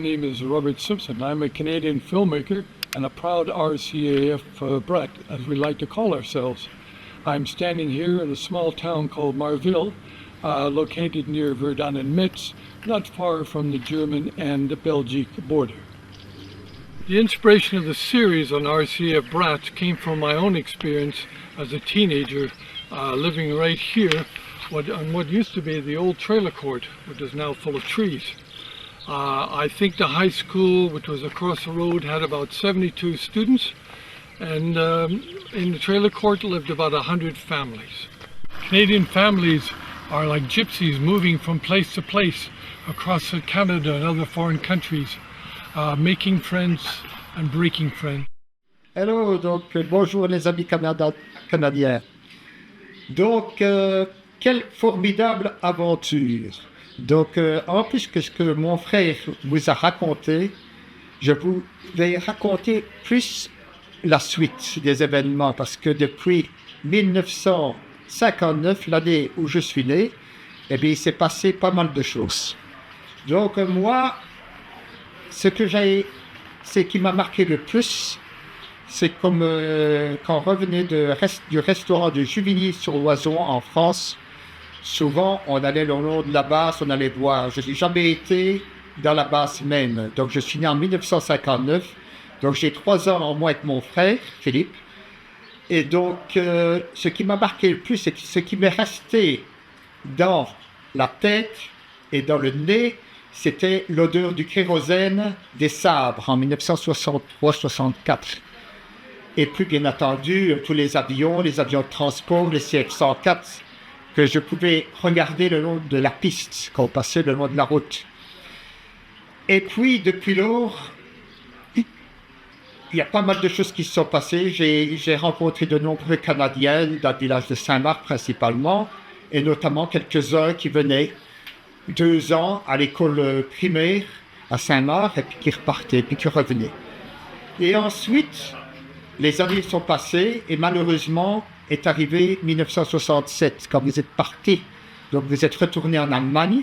name is Robert Simpson. I'm a Canadian filmmaker and a proud RCAF brat, as we like to call ourselves. I'm standing here in a small town called Marville, located near Verdun and Metz, not far from the German and the Belgique border. The inspiration of the series on RCAF Brats came from my own experience as a teenager living right here on what used to be the old trailer court, which is now full of trees. I think the high school, which was across the road, had about 72 students, and in the trailer court lived about 100 families. Canadian families are like gypsies moving from place to place across Canada and other foreign countries, making friends and breaking friends. Hello, donc bonjour les amis canadiens. Donc, quelle formidable aventure. Donc, en plus que ce que mon frère vous a raconté, je vous vais raconter plus la suite des événements, parce que depuis 1959, l'année où je suis né, eh bien, il s'est passé pas mal de choses. Donc, moi, ce qui m'a marqué le plus, c'est comme quand on revenait du restaurant de Juvigny-sur-Loison en France, souvent on allait le long de la Basse, on allait voir. Je n'ai jamais été dans la Basse même. Donc, je suis né en 1959. Donc, j'ai 3 ans en moins que mon frère, Philippe. Et donc, ce qui m'a marqué le plus, c'est ce qui m'est resté dans la tête et dans le nez, c'était l'odeur du kérosène des sabres en 1963-64. Et puis, bien entendu, tous les avions de transport, les CF-104, que je pouvais regarder le long de la piste, quand on passait le long de la route. Et puis, depuis lors, il y a pas mal de choses qui se sont passées. J'ai rencontré de nombreux Canadiens dans le village de Saint-Marc principalement, et notamment quelques-uns qui venaient 2 ans à l'école primaire à Saint-Marc, et puis qui repartaient, puis qui revenaient. Et ensuite, les années sont passées, et malheureusement, est arrivé 1967, quand vous êtes partis. Donc vous êtes retourné en Allemagne,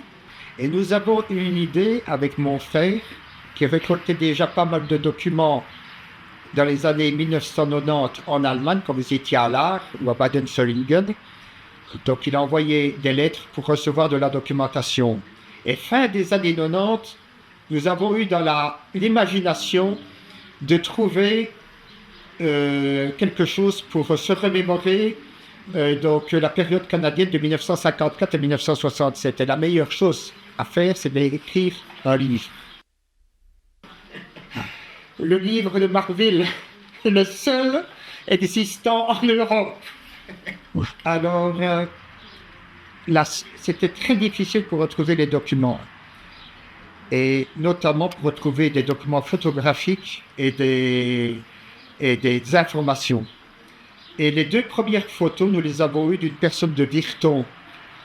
et nous avons eu une idée avec mon frère, qui récoltait déjà pas mal de documents dans les années 1990 en Allemagne, quand vous étiez à Lahr ou à Baden-Solingen. Donc il a envoyé des lettres pour recevoir de la documentation. Et fin des années 90, nous avons eu dans l'imagination de trouver quelque chose pour se remémorer donc la période canadienne de 1954 et 1967. Et la meilleure chose à faire, c'est d'écrire un livre. Le livre de Marville est le seul existant en Europe. Alors, là, c'était très difficile pour retrouver les documents. Et notamment pour retrouver des documents photographiques et des informations. Et les 2 premières photos, nous les avons eues d'une personne de Virton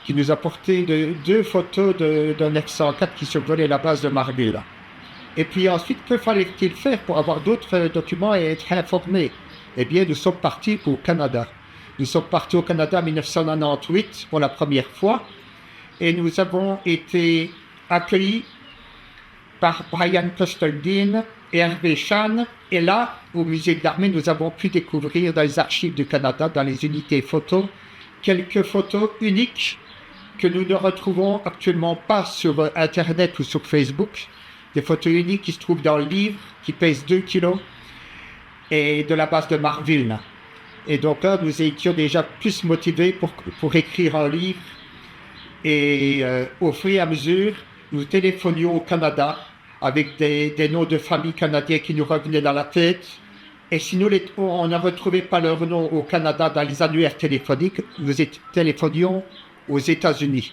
qui nous a porté 2 photos d'un F-104 qui survolait la base de Marville. Et puis ensuite, que fallait-il faire pour avoir d'autres documents et être informés? Eh bien, nous sommes partis au Canada. Nous sommes partis au Canada en 1998 pour la première fois, et nous avons été accueillis par Brian Costaldine et Hervé Chan. Et là, au musée de l'armée, nous avons pu découvrir dans les archives du Canada, dans les unités photos, quelques photos uniques que nous ne retrouvons actuellement pas sur Internet ou sur Facebook. Des photos uniques qui se trouvent dans le livre, qui pèse 2 kilos, et de la base de Marville. Et donc là, nous étions déjà plus motivés pour écrire un livre. Et au fur et à mesure, nous téléphonions au Canada avec des noms de familles canadiens qui nous revenaient dans la tête. Et si on ne retrouvait pas leur nom au Canada dans les annuaires téléphoniques, nous téléphonions aux États-Unis.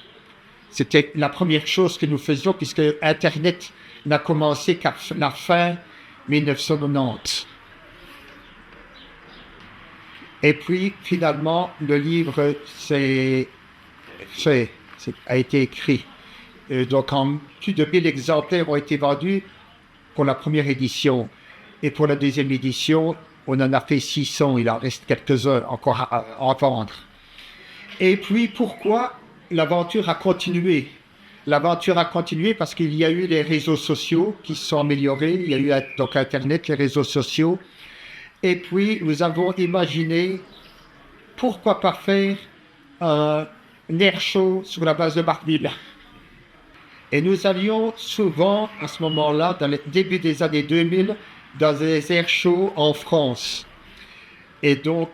C'était la première chose que nous faisions, puisque Internet n'a commencé qu'à la fin 1990. Et puis, finalement, le livre a été écrit. Donc, plus de 1000 exemplaires ont été vendus pour la première édition. Et pour la deuxième édition, on en a fait 600. Il en reste quelques-uns encore à vendre. Et puis, pourquoi l'aventure a continué? l'aventure a continué parce qu'il y a eu les réseaux sociaux qui se sont améliorés. Il y a eu donc Internet, les réseaux sociaux. Et puis, nous avons imaginé pourquoi pas faire un air show sur la base de Marville. Et nous allions souvent, à ce moment-là, dans le début des années 2000, dans des air shows en France. Et donc,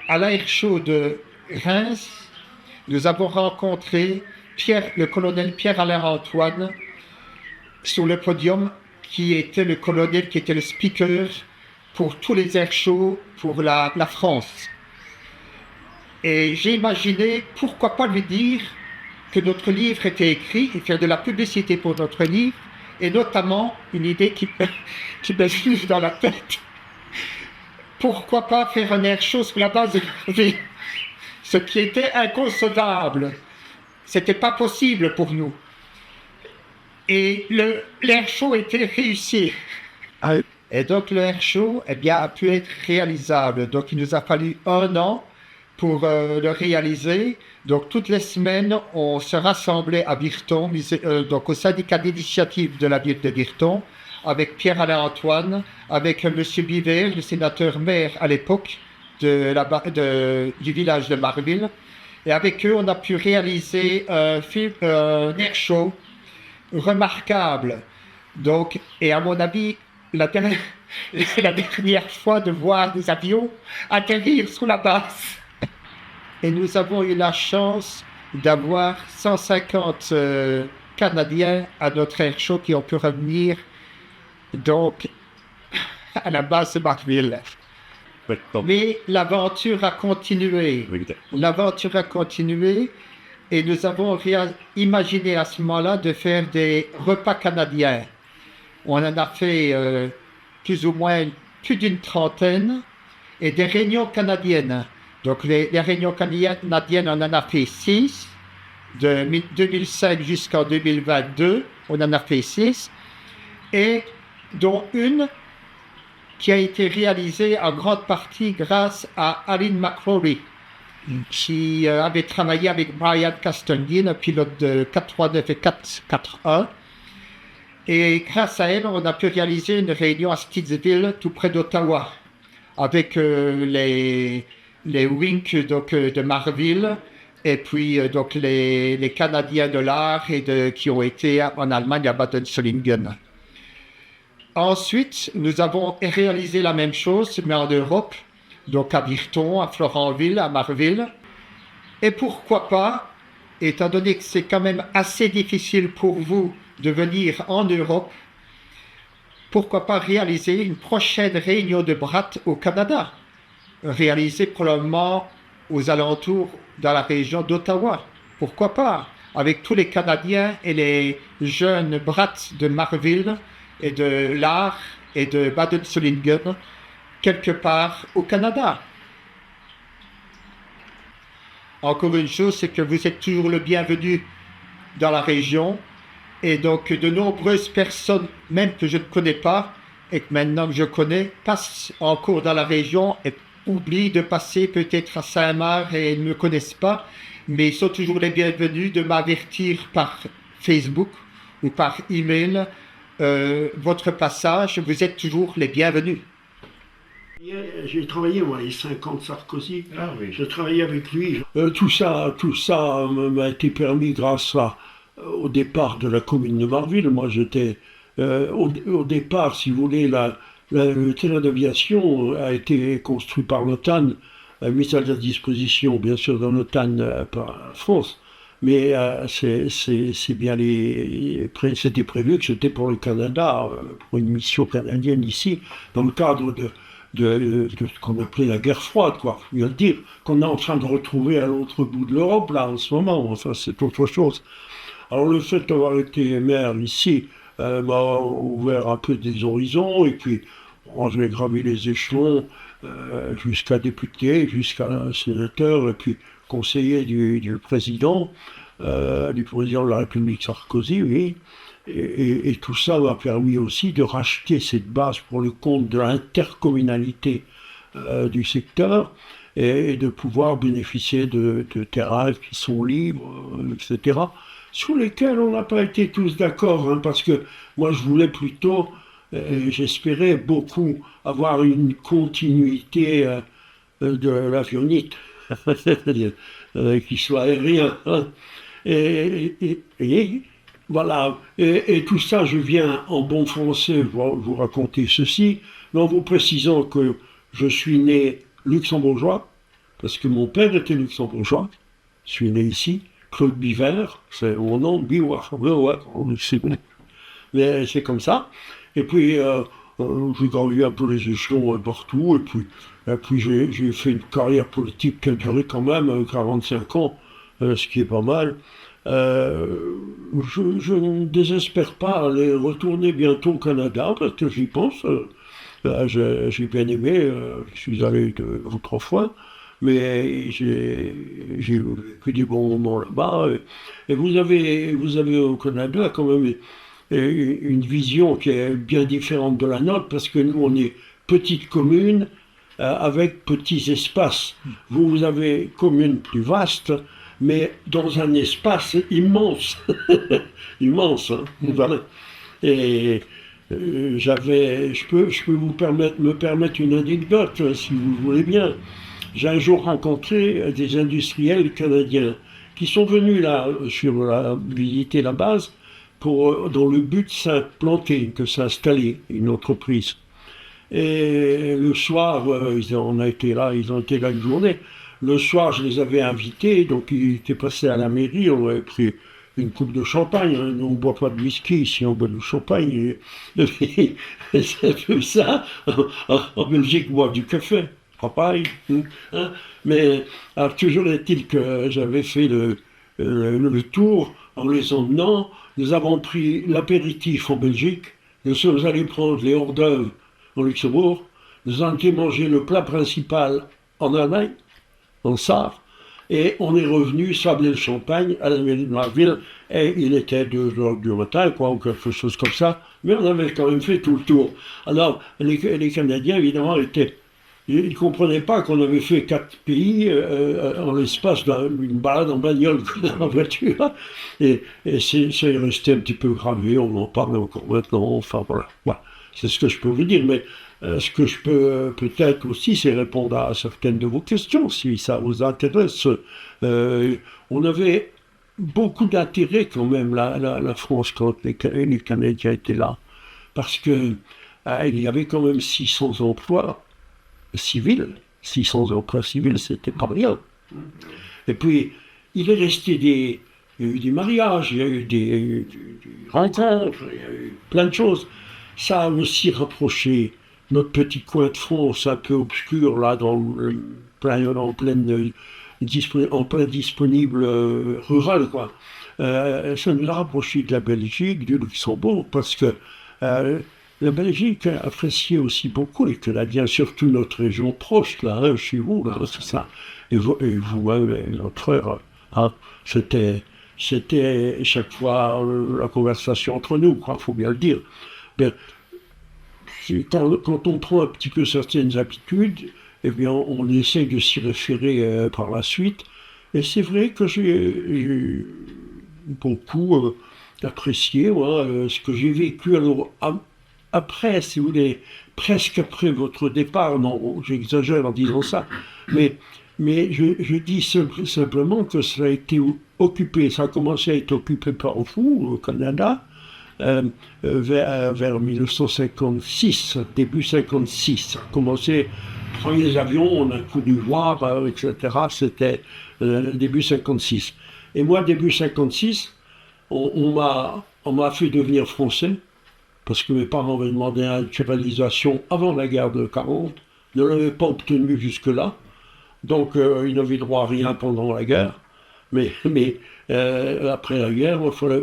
à l'air show de Reims, nous avons rencontré le colonel Pierre-Alain Antoine sur le podium, qui était le colonel, qui était le speaker pour tous les air shows pour la France. Et j'ai imaginé, pourquoi pas lui dire que notre livre était écrit et faire de la publicité pour notre livre, et notamment une idée qui me suit dans la tête. Pourquoi pas faire un air show sur la base de Marville? Ce qui était inconcevable. C'était pas possible pour nous. Et l'air show était réussi. Et donc le air show a pu être réalisable. Donc il nous a fallu 1 an pour le réaliser. Donc toutes les semaines, on se rassemblait à Virton, donc au syndicat d'initiative de la ville de Virton, avec Pierre-Alain Antoine, avec M. Biver, le sénateur maire à l'époque du village de Marville. Et avec eux, on a pu réaliser un air show remarquable. Donc, et à mon avis, c'est la dernière fois de voir des avions atterrir sous la base. Et nous avons eu la chance d'avoir 150 Canadiens à notre air show qui ont pu revenir donc à la base de Marville. Mais l'aventure a continué. L'aventure a continué et nous avons imaginé à ce moment-là de faire des repas canadiens. On en a fait plus ou moins plus d'une trentaine et des réunions canadiennes. Donc les réunions canadiennes, on en a fait 6. De 2005 jusqu'en 2022, on en a fait 6. Et dont une qui a été réalisée en grande partie grâce à Aline McCrory, qui avait travaillé avec Brian Castonguin, un pilote de 439 et 441. Et grâce à elle, on a pu réaliser une réunion à Stittsville, tout près d'Ottawa, avec les Wings de Marville, et puis donc les Canadiens de l'art qui ont été en Allemagne à Baden-Solingen. Ensuite, nous avons réalisé la même chose, mais en Europe, donc à Virton, à Florenville, à Marville. Et pourquoi pas, étant donné que c'est quand même assez difficile pour vous de venir en Europe, pourquoi pas réaliser une prochaine réunion de BRAT au Canada, réalisée probablement aux alentours dans la région d'Ottawa. Pourquoi pas, avec tous les Canadiens et les jeunes BRAT de Marville, et de l'art et de Baden-Solingen, quelque part au Canada. Encore une chose, c'est que vous êtes toujours le bienvenu dans la région, et donc de nombreuses personnes, même que je ne connais pas, et que maintenant que je connais, passent encore dans la région et oublient de passer peut-être à Saint-Marc et ne me connaissent pas, mais ils sont toujours les bienvenus de m'avertir par Facebook ou par email. Votre passage, vous êtes toujours les bienvenus. J'ai travaillé, moi, les 50 Sarkozy. Ah oui. J'ai travaillé avec lui. Tout ça m'a été permis grâce au départ de la commune de Marville. Moi, j'étais au départ, si vous voulez, le terrain d'aviation a été construit par l'OTAN, mis à la disposition, bien sûr, de l'OTAN par France. Mais c'est bien c'était prévu que c'était pour le Canada, pour une mission canadienne ici, dans le cadre de ce qu'on appelait la guerre froide, quoi. Je veux dire qu'on est en train de retrouver à l'autre bout de l'Europe, là, en ce moment. Enfin, c'est autre chose. Alors, le fait d'avoir été maire ici m'a ouvert un peu des horizons, et puis, j'ai gravi les échelons jusqu'à député, jusqu'à sénateur, et puis conseiller du président de la République Sarkozy, oui. Et tout ça m'a permis aussi de racheter cette base pour le compte de l'intercommunalité du secteur et de pouvoir bénéficier de terrains qui sont libres, etc. sur lesquels on n'a pas été tous d'accord, hein, parce que moi je voulais plutôt, j'espérais beaucoup avoir une continuité de l'avionique, c'est-à-dire qu'il soit aérien. Hein. Et voilà, et tout ça, je viens en bon français vous raconter ceci, mais en vous précisant que je suis né luxembourgeois, parce que mon père était luxembourgeois, je suis né ici, Claude Biver, c'est mon nom, Biver, mais c'est comme ça. Et puis, j'ai gravi un peu les échelons partout, et puis j'ai fait une carrière politique qui a duré quand même 45 ans, ce qui est pas mal. Je ne désespère pas aller retourner bientôt au Canada, parce que j'y pense. J'ai bien aimé, je suis allé 2 ou 3 fois, mais j'ai vécu des bons moments là-bas. Et vous avez au Canada quand même une vision qui est bien différente de la nôtre, parce que nous, on est petite commune avec petits espaces. Vous avez commune plus vaste, mais dans un espace immense. Immense, hein, voilà. Et je peux me permettre une anecdote, si vous voulez bien. J'ai un jour rencontré des industriels canadiens qui sont venus là, visiter la base, dans le but de s'implanter, de s'installer, une entreprise. Et le soir, ils ont été là une journée. Le soir, je les avais invités, donc ils étaient passés à la mairie, on avait pris une coupe de champagne, hein. On ne boit pas de whisky, ici on boit du champagne. C'est un peu ça. En Belgique, on boit du café, pareil. Hein. Mais alors, toujours est-il que j'avais fait le tour en les emmenant. Nous avons pris l'apéritif en Belgique, nous sommes allés prendre les hors d'œuvre au Luxembourg, nous avons été manger le plat principal en Allemagne, en Sarre, et on est revenu sabler le champagne à la mairie de Marville, et il était 2 heures du matin, quoi, ou quelque chose comme ça, mais on avait quand même fait tout le tour. Alors, les Canadiens, évidemment, ils ne comprenaient pas qu'on avait fait 4 pays en l'espace d'une balade en bagnole, en voiture, et c'est resté un petit peu gravé, on en parle encore maintenant, enfin voilà. C'est ce que je peux vous dire, mais ce que je peux peut-être aussi, c'est répondre à certaines de vos questions, si ça vous intéresse. On avait beaucoup d'intérêt quand même, la France, quand les Canadiens étaient là, parce que il y avait quand même 600 emplois civils. 600 emplois civils, c'était pas rien. Et puis, il est resté il y a eu des mariages, il y a eu des rencontres, il y a eu plein de choses. Ça a aussi rapproché notre petit coin de France un peu obscur, là, en plein disponible rural, quoi. Ça nous a rapproché de la Belgique, du Luxembourg, parce que la Belgique appréciait aussi beaucoup les Canadiens, surtout notre région proche, là, hein, chez vous, là, c'est ça. Et vous notre heure, hein, c'était chaque fois la conversation entre nous, quoi, faut bien le dire. Bien, quand on prend un petit peu certaines habitudes, eh bien, on essaie de s'y référer par la suite. Et c'est vrai que j'ai beaucoup apprécié ce que j'ai vécu. Alors, après, si vous voulez, presque après votre départ, non, j'exagère en disant ça, mais je dis simplement que ça a été occupé, ça a commencé à être occupé par vous, au Canada, vers 1956, début 56. Ça a commencé, premiers avions, on a pu voir, etc. C'était début 56. Et moi, début 56, on m'a fait devenir français, parce que mes parents m'avaient demandé une naturalisation avant la guerre de 40, ne l'avaient pas obtenu jusque-là, donc ils n'avaient droit à rien pendant la guerre. Mais après la guerre, il fallait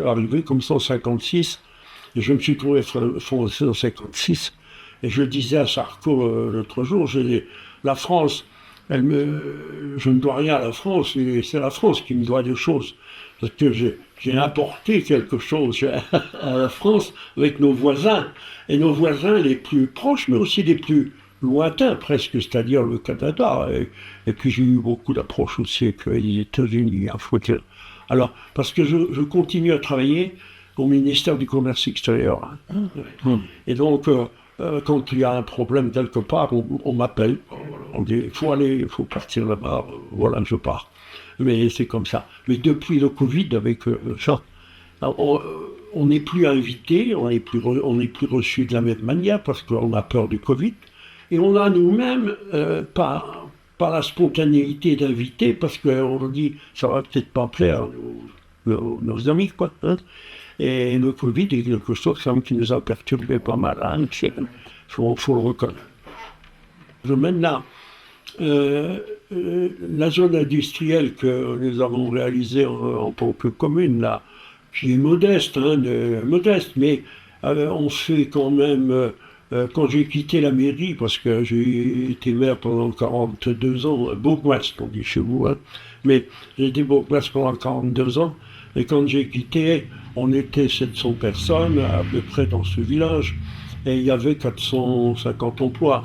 arriver comme ça en 56, et je me suis trouvé français en 56, et je disais à Sarko l'autre jour, la France, je ne dois rien à la France, et c'est la France qui me doit des choses, parce que j'ai apporté quelque chose à la France avec nos voisins, et nos voisins les plus proches, mais aussi les plus lointains presque, c'est-à-dire le Canada. Et puis j'ai eu beaucoup d'approches aussi avec les États-Unis, il faut dire. Alors, parce que je continue à travailler au ministère du Commerce extérieur. Et donc, quand il y a un problème quelque part, on m'appelle. On dit, il faut aller, il faut partir là-bas. Voilà, je pars. Mais c'est comme ça. Mais depuis le Covid, avec ça, on n'est plus invité, on n'est plus reçu de la même manière parce qu'on a peur du Covid. Et on a nous-mêmes, par la spontanéité d'inviter, parce qu'on dit, ça va peut-être pas plaire à nos amis, quoi. Hein. Et le Covid est quelque chose qui nous a perturbé pas mal. Hein. Faut le reconnaître. Maintenant, la zone industrielle que nous avons réalisée en tant que commune, là, qui est modeste, modeste, mais on fait quand même, quand j'ai quitté la mairie, parce que j'ai été maire pendant 42 ans, bourgmestre, on dit chez vous, hein, mais j'ai été bourgmestre pendant 42 ans, et quand j'ai quitté, on était 700 personnes à peu près dans ce village, et il y avait 450 emplois.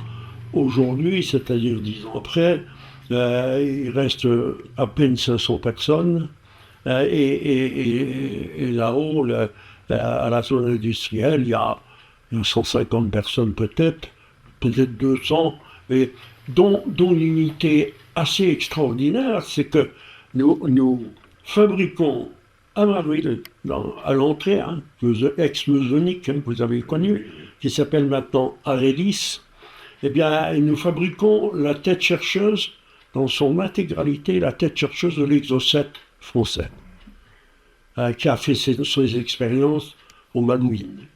Aujourd'hui, c'est-à-dire 10 ans après, il reste à peine 500 personnes, et là-haut, à la zone industrielle, il y a 150 personnes peut-être 200, et dont l'unité assez extraordinaire, c'est que nous fabriquons à Madrid, à l'entrée, hein, ex-Musonic, hein, vous avez connu, qui s'appelle maintenant Aredis, eh bien, nous fabriquons la tête chercheuse, dans son intégralité, la tête chercheuse de l'Exocet français, qui a fait ses expériences au Malouine.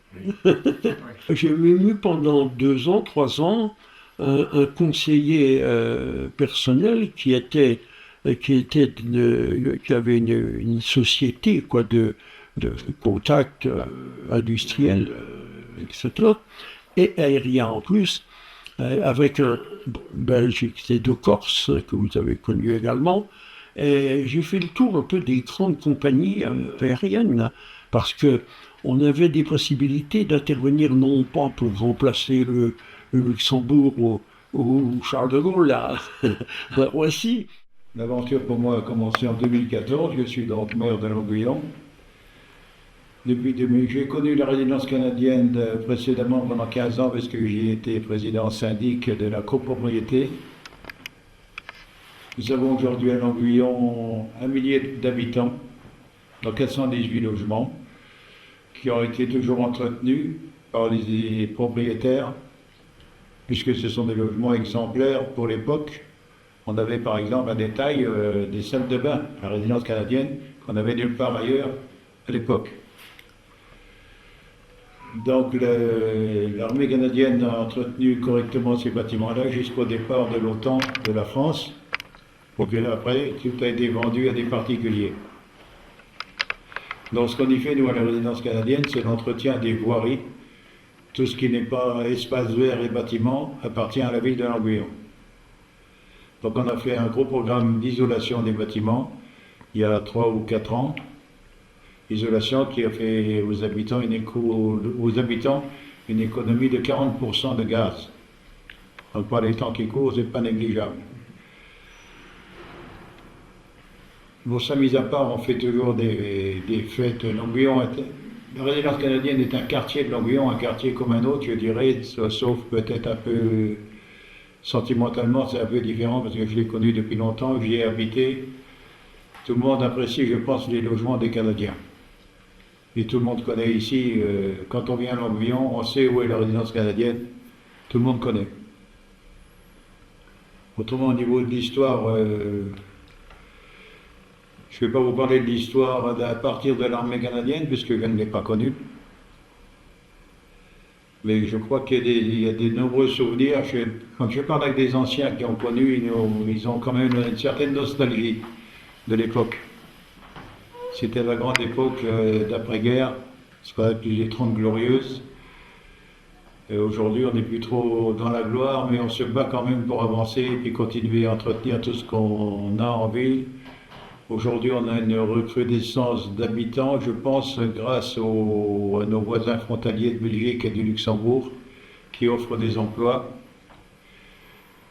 J'ai eu pendant 2 ans, 3 ans, un conseiller personnel qui avait une société quoi, de contact industriel, etc. Et aérien en plus, avec un Belgique, c'est de Corse, que vous avez connu également. Et j'ai fait le tour un peu des grandes compagnies aériennes, parce que on avait des possibilités d'intervenir non pas pour remplacer le Luxembourg ou Charles de Gaulle, là, voici. L'aventure pour moi a commencé en 2014, je suis donc maire de Longuyon. J'ai connu la résidence canadienne précédemment pendant 15 ans parce que j'y étais président syndic de la copropriété. Nous avons aujourd'hui à Longuyon 1 millier d'habitants dans 418 logements qui ont été toujours entretenus par les propriétaires puisque ce sont des logements exemplaires pour l'époque. On avait par exemple un détail des salles de bain, la résidence canadienne, qu'on avait nulle part ailleurs à l'époque. Donc l'armée canadienne a entretenu correctement ces bâtiments-là jusqu'au départ de l'OTAN de la France, pour que après tout a été vendu à des particuliers. Donc ce qu'on y fait nous à la résidence canadienne, c'est l'entretien des voiries. Tout ce qui n'est pas espace vert et bâtiments appartient à la ville de Longuyon. Donc on a fait un gros programme d'isolation des bâtiments il y a 3 ou 4 ans. Isolation qui a fait aux habitants une économie de 40% de gaz. Donc par les temps qui courent, c'est pas négligeable. Bon, ça mis à part, on fait toujours des fêtes. Longuyon, la résidence canadienne est un quartier de Longuyon, un quartier comme un autre, je dirais, sauf peut-être un peu sentimentalement, c'est un peu différent parce que je l'ai connu depuis longtemps, j'y ai habité. Tout le monde apprécie, je pense, les logements des Canadiens. Et tout le monde connaît ici, quand on vient à Longuyon, on sait où est la résidence canadienne, tout le monde connaît. Autrement, au niveau de l'histoire, je ne vais pas vous parler de l'histoire à partir de l'armée canadienne, puisque je ne l'ai pas connue. Mais je crois qu'il y a de nombreux souvenirs. Quand je parle avec des anciens qui ont connu, ils ont quand même une certaine nostalgie de l'époque. C'était la grande époque d'après-guerre, ce qu'on appelle les 30 glorieuses. Et aujourd'hui, on n'est plus trop dans la gloire, mais on se bat quand même pour avancer et puis continuer à entretenir tout ce qu'on a en ville. Aujourd'hui, on a une recrudescence d'habitants, je pense, grâce à nos voisins frontaliers de Belgique et du Luxembourg, qui offrent des emplois.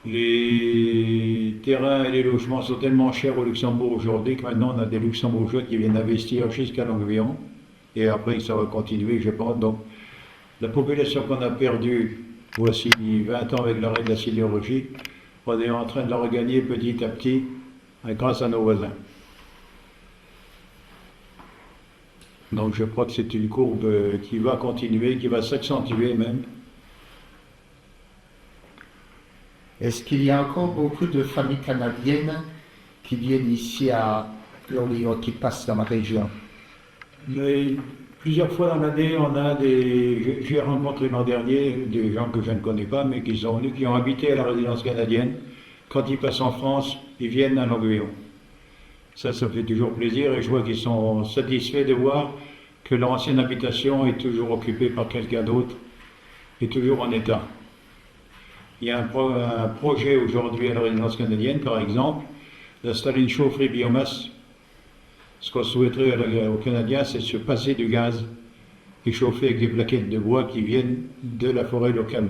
Les terrains et les logements sont tellement chers au Luxembourg aujourd'hui que maintenant on a des Luxembourgeois qui viennent investir jusqu'à Longuevillon. Et après ça va continuer, je pense. Donc la population qu'on a perdue, voici 20 ans avec l'arrêt de la sidérurgie, on est en train de la regagner petit à petit grâce à nos voisins. Donc je crois que c'est une courbe qui va continuer, qui va s'accentuer même. Est-ce qu'il y a encore beaucoup de familles canadiennes qui viennent ici à Longuevillon, qui passent dans ma région? Mais plusieurs fois dans l'année, on a j'ai rencontré l'an dernier des gens que je ne connais pas, mais qui sont venus, qui ont habité à la résidence canadienne. Quand ils passent en France, ils viennent à Longuevillon. Ça fait toujours plaisir et je vois qu'ils sont satisfaits de voir que leur ancienne habitation est toujours occupée par quelqu'un d'autre et toujours en état. Il y a un projet aujourd'hui à la résidence canadienne, par exemple, d'installer une chaufferie biomasse. Ce qu'on souhaiterait aux Canadiens, c'est se passer du gaz et chauffer avec des plaquettes de bois qui viennent de la forêt locale.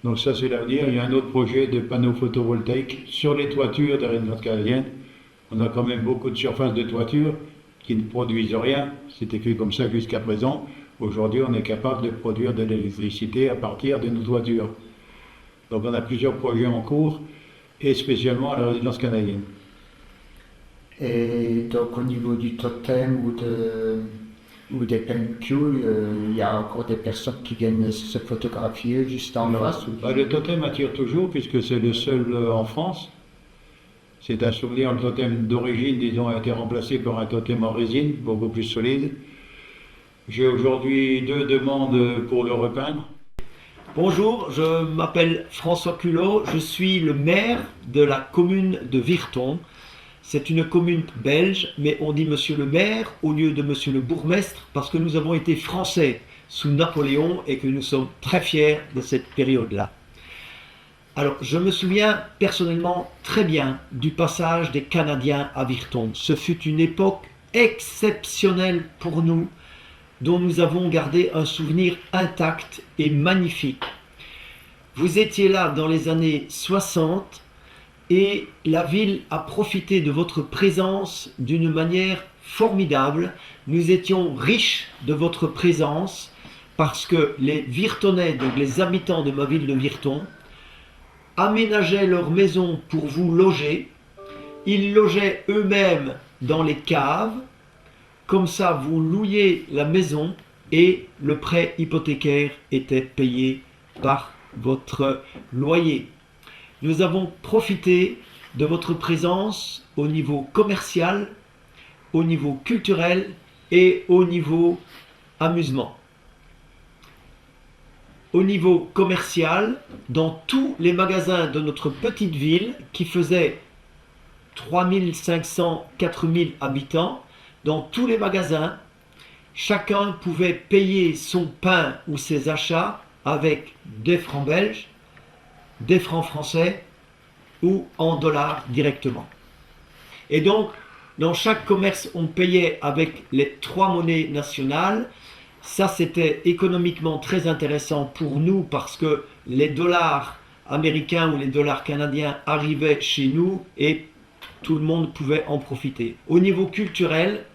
Donc ça, c'est l'avenir. Il y a un autre projet de panneaux photovoltaïques sur les toitures de la résidence canadienne. On a quand même beaucoup de surfaces de toiture qui ne produisent rien. C'était fait comme ça jusqu'à présent. Aujourd'hui, on est capable de produire de l'électricité à partir de nos toitures. Donc on a plusieurs projets en cours, et spécialement à la résidence canadienne. Et donc au niveau du totem ou des pellicules, il y a encore des personnes qui viennent se photographier juste en face? Le totem attire toujours, puisque c'est le seul en France. C'est un souvenir, le totem d'origine, disons, a été remplacé par un totem en résine, beaucoup plus solide. J'ai aujourd'hui 2 demandes pour le repeindre. Bonjour, je m'appelle François Culot, je suis le maire de la commune de Virton. C'est une commune belge, mais on dit monsieur le maire au lieu de monsieur le bourgmestre parce que nous avons été français sous Napoléon et que nous sommes très fiers de cette période-là. Alors, je me souviens personnellement très bien du passage des Canadiens à Virton. Ce fut une époque exceptionnelle pour nous, dont nous avons gardé un souvenir intact et magnifique. Vous étiez là dans les années 60 et la ville a profité de votre présence d'une manière formidable. Nous étions riches de votre présence parce que les Virtonnais, donc les habitants de ma ville de Virton, aménageaient leur maison pour vous loger. Ils logeaient eux-mêmes dans les caves. Comme ça, vous louiez la maison et le prêt hypothécaire était payé par votre loyer. Nous avons profité de votre présence au niveau commercial, au niveau culturel et au niveau amusement. Au niveau commercial, dans tous les magasins de notre petite ville qui faisait 3500, 4000 habitants, dans tous les magasins, chacun pouvait payer son pain ou ses achats avec des francs belges, des francs français ou en dollars directement. Et donc, dans chaque commerce, on payait avec les 3 monnaies nationales. Ça, c'était économiquement très intéressant pour nous parce que les dollars américains ou les dollars canadiens arrivaient chez nous et tout le monde pouvait en profiter. Au niveau culturel,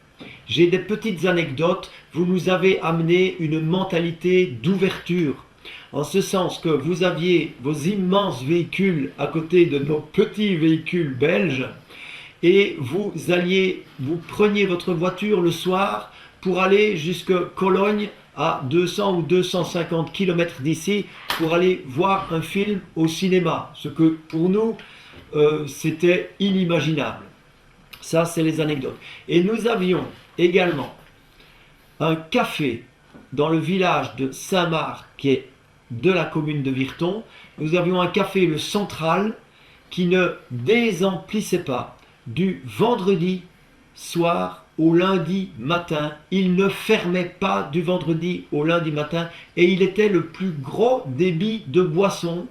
j'ai des petites anecdotes. Vous nous avez amené une mentalité d'ouverture, en ce sens que vous aviez vos immenses véhicules à côté de nos petits véhicules belges et vous preniez votre voiture le soir pour aller jusqu'à Cologne à 200 ou 250 km d'ici pour aller voir un film au cinéma, ce que pour nous c'était inimaginable. Ça, c'est les anecdotes. Et nous avions également un café dans le village de Saint-Marc, qui est de la commune de Virton. Nous avions un café, le Central, qui ne désemplissait pas du vendredi soir au lundi matin. Il ne fermait pas du vendredi au lundi matin et il était le plus gros débit de boissons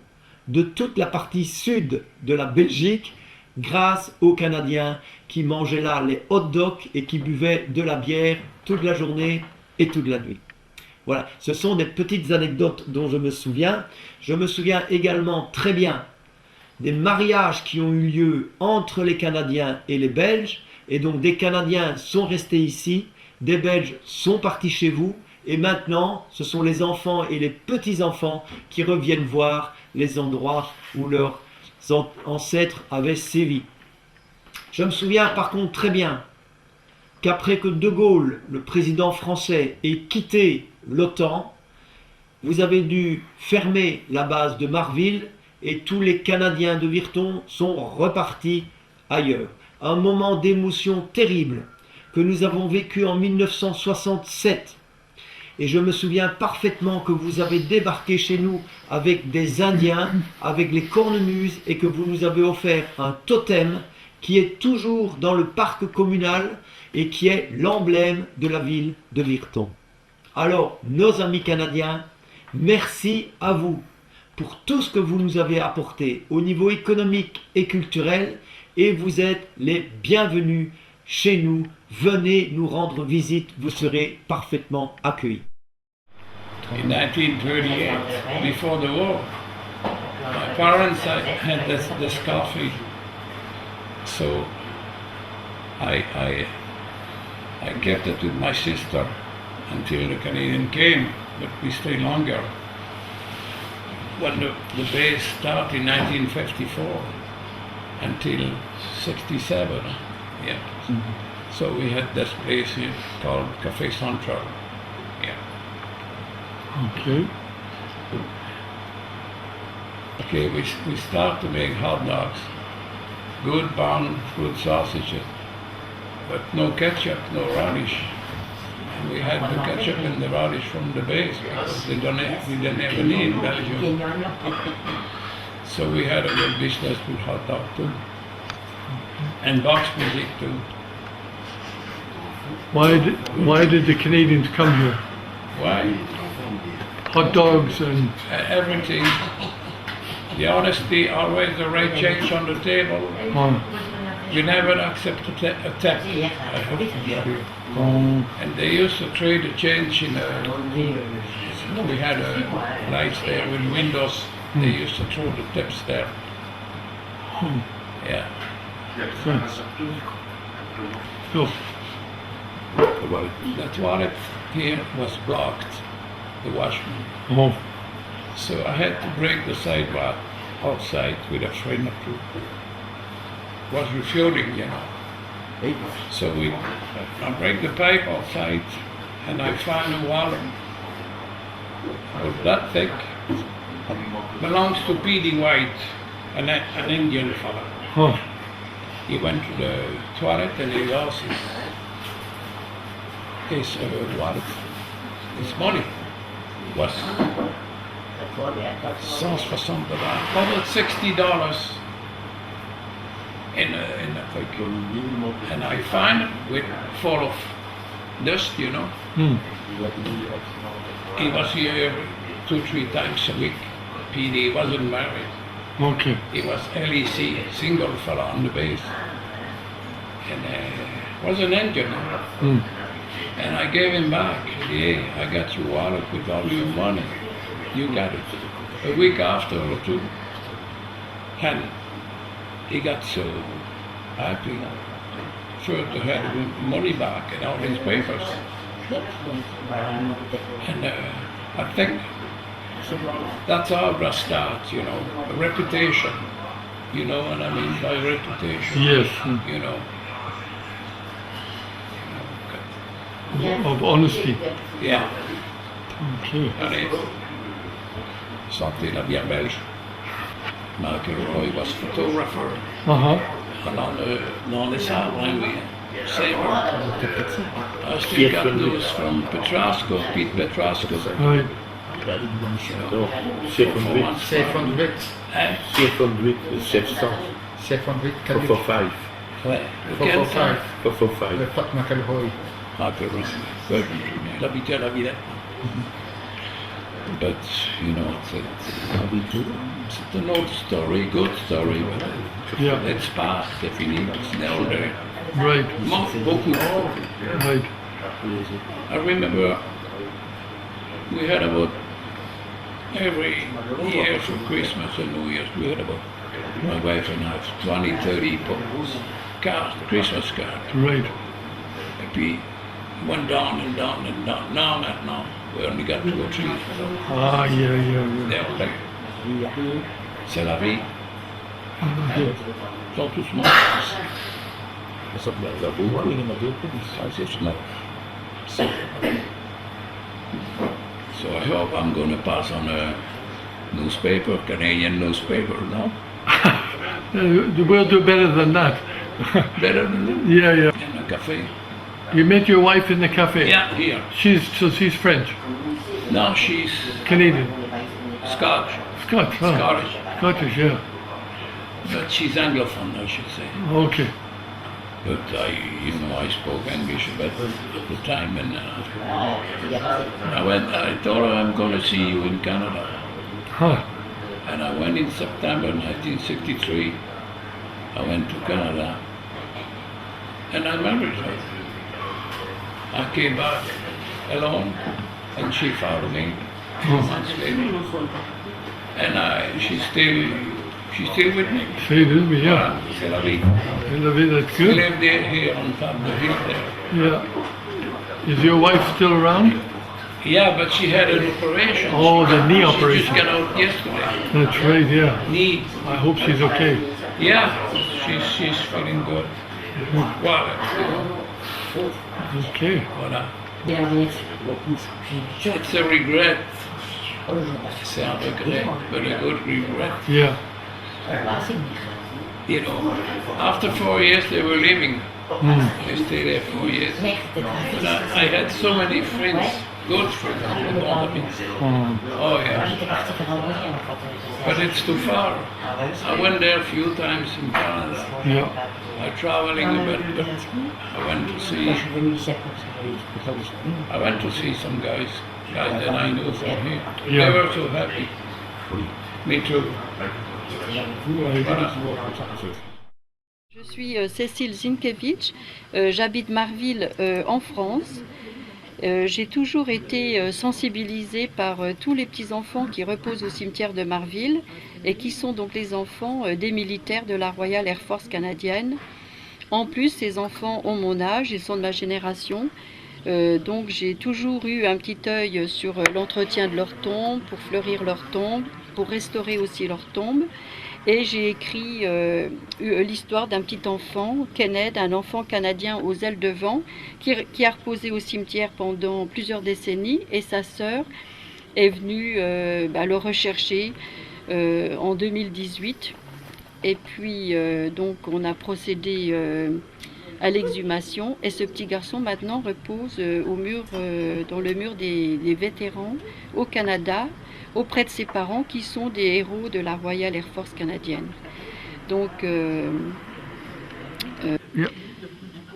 de toute la partie sud de la Belgique grâce aux Canadiens qui mangeaient là les hot dogs et qui buvaient de la bière toute la journée et toute la nuit. Voilà, ce sont des petites anecdotes dont je me souviens. Je me souviens également très bien des mariages qui ont eu lieu entre les Canadiens et les Belges. Et donc des Canadiens sont restés ici, des Belges sont partis chez vous. Et maintenant, ce sont les enfants et les petits-enfants qui reviennent voir les endroits où leurs ancêtres avaient sévi. Je me souviens par contre très bien qu'après que De Gaulle, le président français, ait quitté l'OTAN, vous avez dû fermer la base de Marville et tous les Canadiens de Virton sont repartis ailleurs. Un moment d'émotion terrible que nous avons vécu en 1967. Et je me souviens parfaitement que vous avez débarqué chez nous avec des Indiens, avec les cornemuses, et que vous nous avez offert un totem qui est toujours dans le parc communal et qui est l'emblème de la ville de Virton. Alors, nos amis canadiens, merci à vous pour tout ce que vous nous avez apporté au niveau économique et culturel, et vous êtes les bienvenus chez nous. Venez nous rendre visite, vous serez parfaitement accueillis. In 1938, before the war, my parents had this coffee, so I kept it with my sister until the Canadian came, but we stayed longer. When the base started in 1954 until 67, yeah. So we had this place here called Café Central. Yeah. Okay. Okay, we start to make hot dogs, good brown fruit sausages, but no ketchup, no relish. And we had the ketchup and the relish from the base because we didn't have any in Belgium. So we had a good business with hot dog too, and box music too. Why did the Canadians come here? Why? Hot dogs and Everything. The honesty, always the right change on the table. We never accept a tip. And they used to trade the change in we had lights there with windows. They used to throw the tips there. Yeah. thanks. Phil. The toilet here was blocked, the washroom. Oh, So I had to break the sidewalk outside with a friend or two. Was refueling, you know. So I break the pipe outside and I find a wallet. Was that thick. Belongs to P.D. White, an Indian fellow. oh, He went to the toilet and he lost his wallet. His money was $160 about $60 in the pipe. And I find it with full of dust, you know. He was here 2-3 times a week. PD wasn't married. okay. He was LEC, single fella on the base. And was an engineer. And I gave him back. Hey, I got your wallet with all your money. You got it. A week after or two. And he got so happy. Sure to have money back and all his papers. And I think that's how the start, you know, a reputation. You know what I mean by reputation? Yes. You know. Of honesty. Yeah. Okay. Allez. Santé la bière belge. Mark Roy was photographer. Uh-huh. Dans les arbres, hein, oui. Sabre. I still got those from Petrasco, Pete Petrasco. Right. C8, Hein? C8, 700, 700 445, Ouais. Lequel, ça? 445. le Pat McElroy. Mark Roy. Ouais, il habitait à la Villette. But, you know, it's an old story, good story, but Yeah. it's past, c'est fini, it's now there. Right. Beaucoup. Right. I remember we had about every year for Christmas and New Year's, we had about, my wife and I, 20, 30 cards, Christmas cards. Right. Et puis, it went down and down and down. Now, maintenant, we only got 2 or 3. Ah, yeah. They're like, c'est la vie. Ils sont tous morts. C'est smart. So I hope I'm going to pass on a newspaper, Canadian newspaper, no? We'll do better than that. Better than that. Yeah. In a cafe. You met your wife in the cafe? Yeah, here. She's French, No, she's Canadian, Scotch. Scotch, huh? Scottish. Scottish, yeah. But she's Anglophone, I should say. Okay. But I spoke English at the time, and I told her I'm going to see you in Canada. Huh. And I went in September 1963. I went to Canada, and I married her. I came back alone, and she followed me 2 months later. And she's still with me. Say this, yeah. Voilà, c'est la vie. That's We good. live there, here on top of the hill there. Yeah. Is your wife still around? Yeah, but she had an operation. Oh, the knee She operation. just got out yesterday. That's right, yeah. Knee. I hope she's okay. Yeah, she's feeling good. Voilà. Okay. Voilà. It's a regret. C'est un regret, but a good regret. Yeah. You know, after 4 years they were leaving. They stayed there 4 years. But I had so many friends, good friends, in London. Oh yeah. But it's too far. I went there a few times in Canada. Yeah. I'm traveling a bit, but I went to see some guys that I knew from here. Yeah. They were so happy. Me too. Voilà. Je suis Cécile Zinkevich, j'habite Marville en France. J'ai toujours été sensibilisée par tous les petits-enfants qui reposent au cimetière de Marville et qui sont donc les enfants des militaires de la Royal Air Force canadienne. En plus, ces enfants ont mon âge, ils sont de ma génération. Donc j'ai toujours eu un petit œil sur l'entretien de leurs tombes, pour fleurir leurs tombes, pour restaurer aussi leurs tombes. Et j'ai écrit l'histoire d'un petit enfant, Kenneth, un enfant canadien aux ailes de vent, qui a reposé au cimetière pendant plusieurs décennies. Et sa sœur est venue le rechercher en 2018. Et puis, donc, on a procédé à l'exhumation. Et ce petit garçon, maintenant, repose dans le mur des vétérans au Canada, auprès de ses parents qui sont des héros de la Royal Air Force canadienne. Donc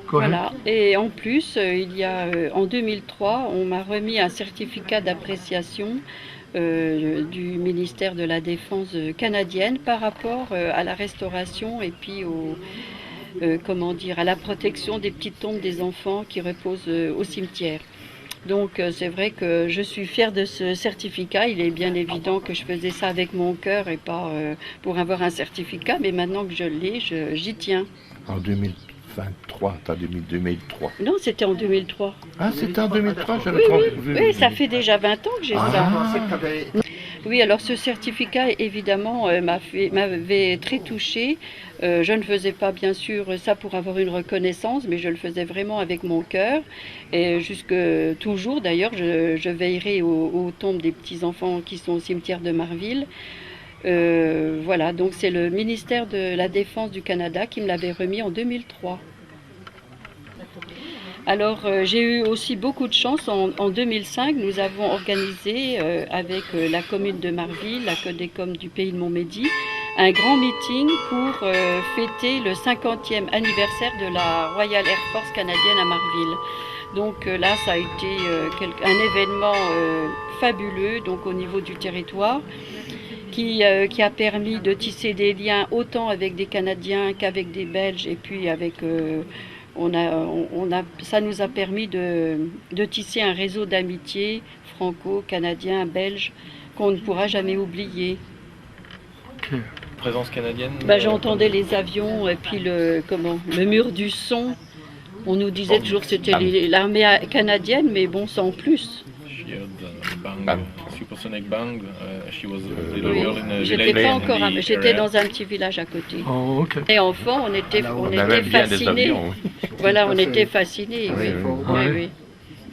voilà. Et en plus, il y a en 2003, on m'a remis un certificat d'appréciation du ministère de la Défense canadienne par rapport à la restauration et puis à la protection des petites tombes des enfants qui reposent au cimetière. Donc c'est vrai que je suis fière de ce certificat. Il est bien évident que je faisais ça avec mon cœur et pas pour avoir un certificat, mais maintenant que je l'ai, j'y tiens. En 2023, t'as 2003. Non, c'était en 2003. Ah, c'était en 2003, je Oui, ça fait déjà 20 ans que j'ai ça. Oui, alors ce certificat, évidemment, m'avait très touchée. Je ne faisais pas, bien sûr, ça pour avoir une reconnaissance, mais je le faisais vraiment avec mon cœur. Et jusque toujours, d'ailleurs, je veillerai aux tombes des petits-enfants qui sont au cimetière de Marville. Voilà, donc c'est le ministère de la Défense du Canada qui me l'avait remis en 2003. Alors j'ai eu aussi beaucoup de chance. En 2005, nous avons organisé avec la commune de Marville, la Codecom du pays de Montmédy, un grand meeting pour fêter le 50e anniversaire de la Royal Air Force canadienne à Marville. Donc là, ça a été un événement fabuleux donc, au niveau du territoire qui a permis de tisser des liens autant avec des Canadiens qu'avec des Belges et puis avec... ça nous a permis de tisser un réseau d'amitié franco-canadien, belge, qu'on ne pourra jamais oublier. Présence canadienne. J'entendais les avions et puis le mur du son. On nous disait toujours que c'était l'armée canadienne, mais bon, sans plus. She had bang, supersonic bang. She was a little Oui, girl in a j'étais village pas in encore, the j'étais area. dans un petit village à côté. Oh, ok. Et enfant, on était avait bien des fascinés. avions. Voilà, on était fascinés. Oui. Ouais. Oui.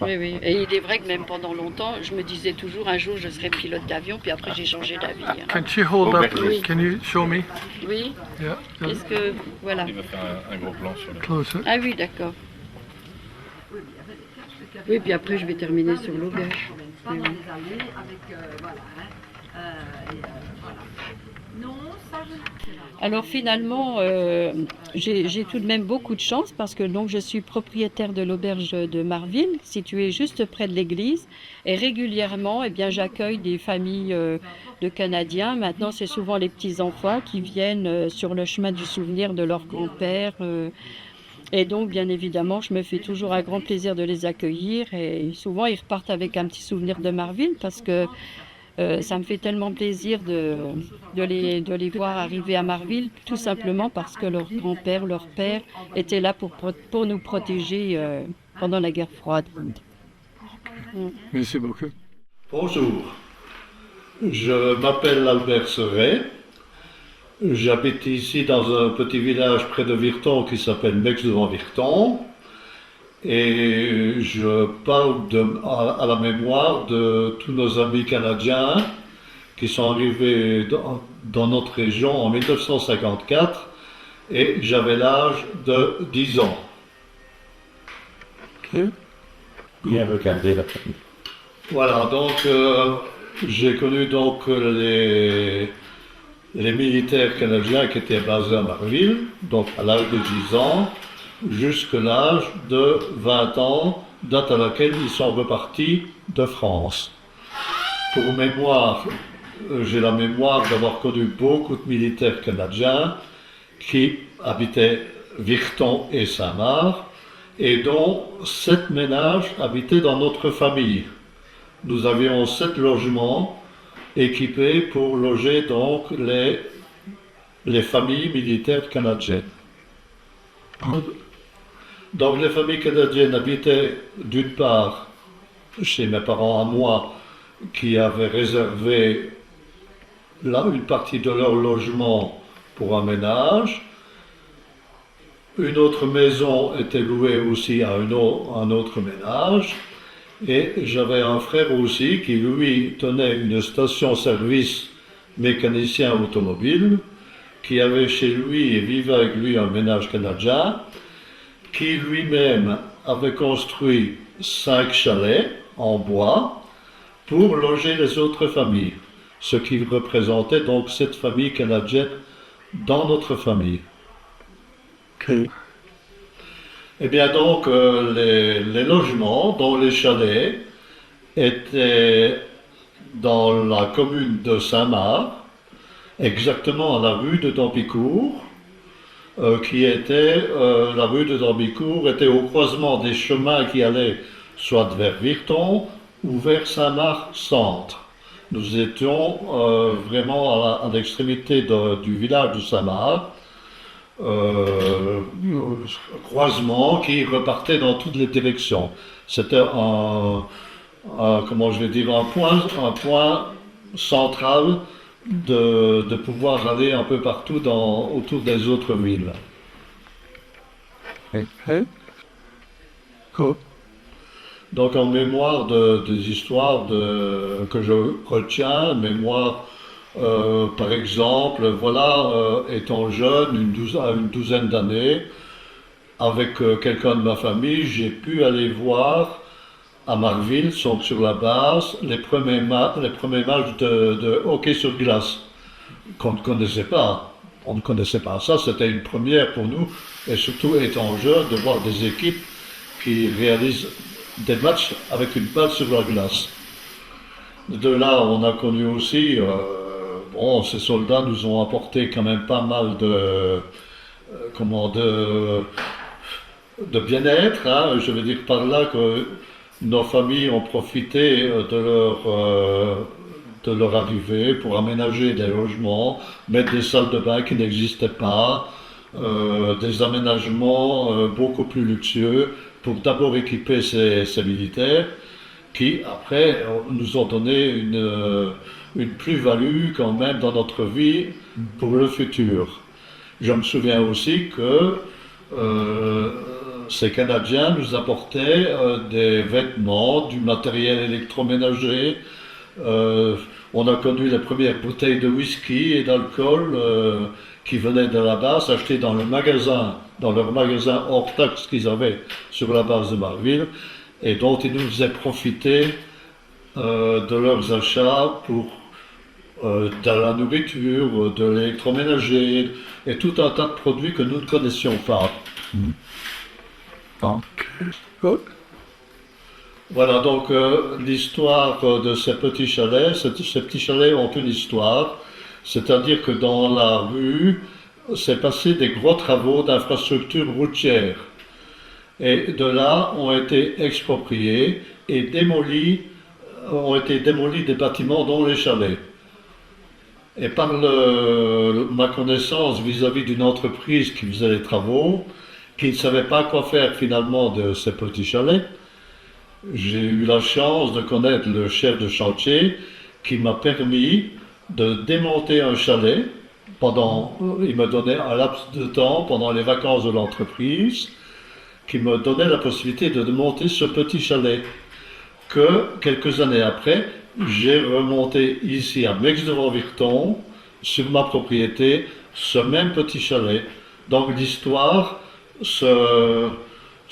Oui, oui. Et il est vrai que même pendant longtemps, je me disais toujours un jour je serai pilote d'avion, puis après j'ai changé d'avis. hein. Can she hold up? Oui. Can you show me? Oui. Yeah. Est-ce que voilà. Il va faire un gros plan sur le. Closer. Ah oui, d'accord. Oui, puis après je vais terminer sur l'auberge. Oui, oui. Alors finalement, j'ai tout de même beaucoup de chance parce que donc je suis propriétaire de l'auberge de Marville, située juste près de l'église, et régulièrement, eh bien, j'accueille des familles de Canadiens. Maintenant, c'est souvent les petits-enfants qui viennent sur le chemin du souvenir de leur grand-père. Et donc, bien évidemment, je me fais toujours un grand plaisir de les accueillir. Et souvent, ils repartent avec un petit souvenir de Marville parce que ça me fait tellement plaisir de les voir arriver à Marville, tout simplement parce que leur grand-père, leur père étaient là pour nous protéger pendant la guerre froide. Merci beaucoup. Bonjour, je m'appelle Albert Seret. J'habite ici dans un petit village près de Virton qui s'appelle Mex-devant-Virton. Et je parle à la mémoire de tous nos amis canadiens qui sont arrivés dans notre région en 1954 et j'avais l'âge de 10 ans. Bien regardé la famille. Voilà, donc j'ai connu donc les militaires canadiens qui étaient basés à Marville, donc à l'âge de 10 ans, jusqu'à l'âge de 20 ans, date à laquelle ils sont repartis de France. Pour mémoire, j'ai la mémoire d'avoir connu beaucoup de militaires canadiens qui habitaient Virton et Saint-Marc, et dont 7 ménages habitaient dans notre famille. Nous avions 7 logements équipés pour loger donc les familles militaires canadiennes. Donc les familles canadiennes habitaient d'une part chez mes parents à moi qui avaient réservé là une partie de leur logement pour un ménage. Une autre maison était louée aussi à un autre ménage. Et j'avais un frère aussi qui lui tenait une station-service mécanicien automobile, qui avait chez lui et vivait avec lui un ménage canadien, qui lui-même avait construit 5 chalets en bois pour loger les autres familles, ce qui représentait donc cette famille canadienne dans notre famille. Okay. Eh bien donc, les logements, dont les chalets, étaient dans la commune de Saint-Marc, exactement à la rue de Dampicourt, la rue de Dampicourt était au croisement des chemins qui allaient soit vers Virton ou vers Saint-Marc-Centre. Nous étions vraiment à l'extrémité du village de Saint-Marc, croisement qui repartait dans toutes les directions. C'était un point central de pouvoir aller un peu partout autour des autres villes. Hey. Cool. Donc en mémoire des histoires que je retiens, mémoire par exemple, voilà, étant jeune, à une douzaine d'années, avec quelqu'un de ma famille, j'ai pu aller voir à Marville, donc sur la base, les premiers matchs de hockey sur glace, qu'on ne connaissait pas. On ne connaissait pas ça, c'était une première pour nous, et surtout étant jeune, de voir des équipes qui réalisent des matchs avec une balle sur la glace. De là, on a connu aussi... ces soldats nous ont apporté quand même pas mal de bien-être. Hein. Je veux dire par là que nos familles ont profité de leur arrivée pour aménager des logements, mettre des salles de bain qui n'existaient pas, des aménagements beaucoup plus luxueux pour d'abord équiper ces militaires qui, après, nous ont donné une plus-value quand même dans notre vie pour le futur. Je me souviens aussi que ces Canadiens nous apportaient des vêtements, du matériel électroménager. On a connu les premières bouteilles de whisky et d'alcool qui venaient de là-bas, s'acheter dans leur magasin hors taxe qu'ils avaient sur la base de Marville, et dont ils nous faisaient profiter de leurs achats pour de la nourriture, de l'électroménager et tout un tas de produits que nous ne connaissions pas. Good. Voilà donc l'histoire de ces petits chalets. Ces petits chalets ont une histoire, c'est-à-dire que dans la rue s'est passé des gros travaux d'infrastructure routière. Et de là ont été expropriés et ont été démolis des bâtiments dont les chalets. Et par ma connaissance vis-à-vis d'une entreprise qui faisait les travaux, qui ne savait pas quoi faire finalement de ces petits chalets, j'ai eu la chance de connaître le chef de chantier qui m'a permis de démonter un chalet il me donnait un laps de temps pendant les vacances de l'entreprise, qui me donnait la possibilité de démonter ce petit chalet que quelques années après, j'ai remonté ici à Mex-de-Virton, sur ma propriété, ce même petit chalet. Donc l'histoire se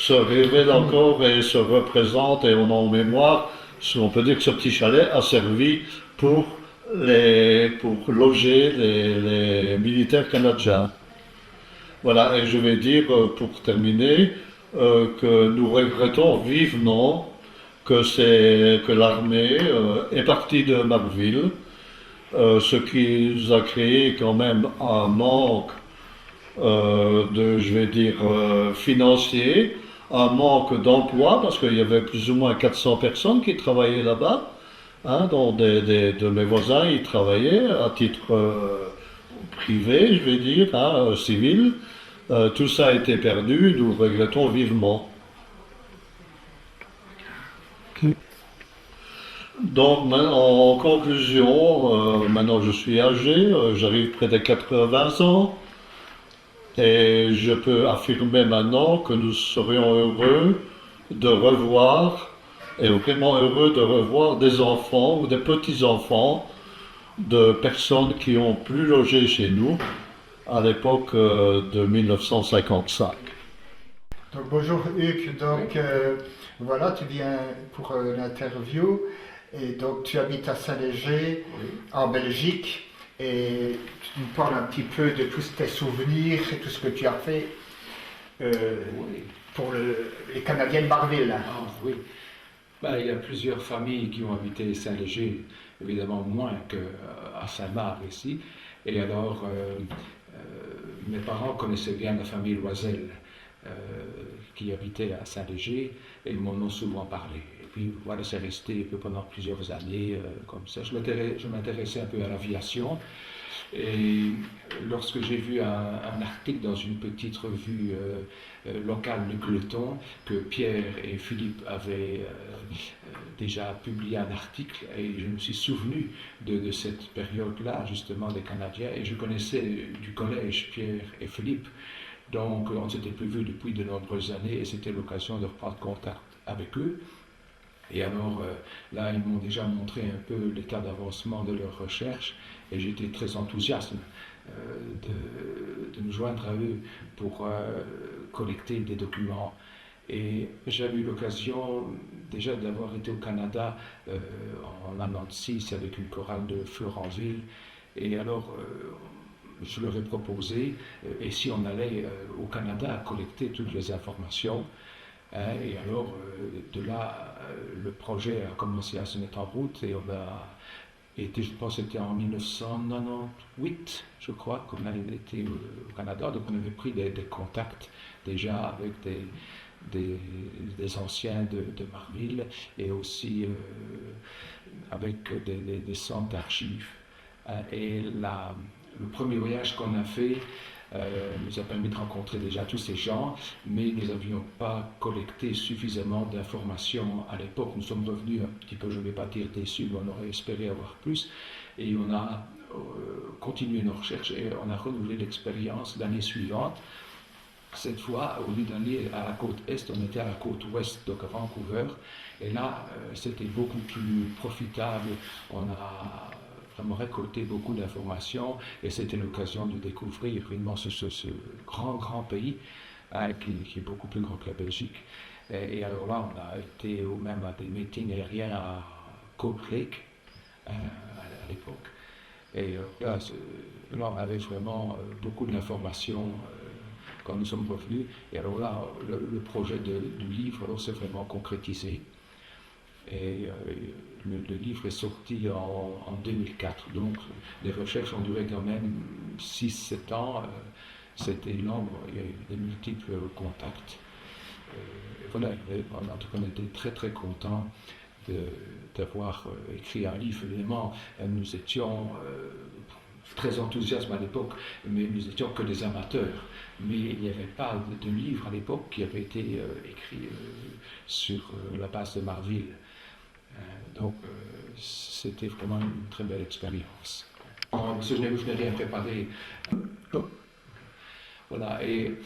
révèle encore et se représente et on a en mémoire, on peut dire que ce petit chalet a servi pour loger les militaires canadiens. Voilà, et je vais dire pour terminer que nous regrettons vivement que l'armée est partie de Marville, ce qui nous a créé quand même un manque financier, un manque d'emploi, parce qu'il y avait plus ou moins 400 personnes qui travaillaient là-bas, hein, dont de mes voisins, ils travaillaient à titre privé, je vais dire, hein, civil. Tout ça a été perdu, nous le regrettons vivement. Donc, en conclusion, maintenant je suis âgé, j'arrive près des 80 ans, et je peux affirmer maintenant que nous serions heureux de revoir, et vraiment heureux de revoir des enfants ou des petits-enfants de personnes qui ont pu loger chez nous à l'époque de 1955. Donc, bonjour Hugues, donc voilà, tu viens pour l'interview et donc tu habites à Saint-Léger, en Belgique, et tu nous parles un petit peu de tous tes souvenirs et tout ce que tu as fait pour les Canadiens de Marville. Ah, oui. Ben, il y a plusieurs familles qui ont habité Saint-Léger, évidemment moins qu'à Saint-Marc ici, et alors mes parents connaissaient bien la famille Loisel qui habitait à Saint-Léger et ils m'en ont souvent parlé. Et puis voilà, c'est resté pendant plusieurs années comme ça. Je m'intéressais un peu à l'aviation et lorsque j'ai vu un article dans une petite revue locale de Cleton que Pierre et Philippe avaient déjà publié un article et je me suis souvenu de cette période-là justement des Canadiens et je connaissais du collège Pierre et Philippe. Donc on ne s'était plus vus depuis de nombreuses années et c'était l'occasion de reprendre contact avec eux. Et alors là, ils m'ont déjà montré un peu l'état d'avancement de leurs recherches et j'étais très enthousiaste de me joindre à eux pour collecter des documents. Et j'avais eu l'occasion déjà d'avoir été au Canada en 96 avec une chorale de Florentville. Et alors, je leur ai proposé, et si on allait au Canada collecter toutes les informations, hein, et alors de là, le projet a commencé à se mettre en route et on a Et je pense que c'était en 1998, je crois, qu'on avait été au Canada, donc on avait pris des contacts déjà avec des anciens de Marville et aussi avec des centres d'archives. Et le premier voyage qu'on a fait nous a permis de rencontrer déjà tous ces gens, mais nous n'avions pas collecté suffisamment d'informations à l'époque. Nous sommes revenus un petit peu, je ne vais pas dire déçus, mais on aurait espéré avoir plus. Et on a continué nos recherches et on a renouvelé l'expérience l'année suivante. Cette fois, au lieu d'aller à la côte est, on était à la côte ouest, donc à Vancouver. Et là, c'était beaucoup plus profitable. On a vraiment récolté beaucoup d'informations et c'était l'occasion de découvrir vraiment ce grand pays qui est beaucoup plus grand que la Belgique. Et alors là, on a été même à des meetings aériens à Cold Lake à l'époque. Et là, on avait vraiment beaucoup d'informations quand nous sommes revenus. Et alors là, le projet du livre s'est vraiment concrétisé. Et le livre est sorti en 2004. Donc les recherches ont duré quand même 6-7 ans. C'était long, il y a eu des multiples contacts. Voilà, en tout cas, on était très très contents d'avoir écrit un livre. Évidemment, nous étions très enthousiastes à l'époque, mais nous étions que des amateurs. Mais il n'y avait pas de livre à l'époque qui avait été écrit sur la base de Marville. Donc c'était vraiment une très belle expérience. Je n'ai rien préparé. Voilà, et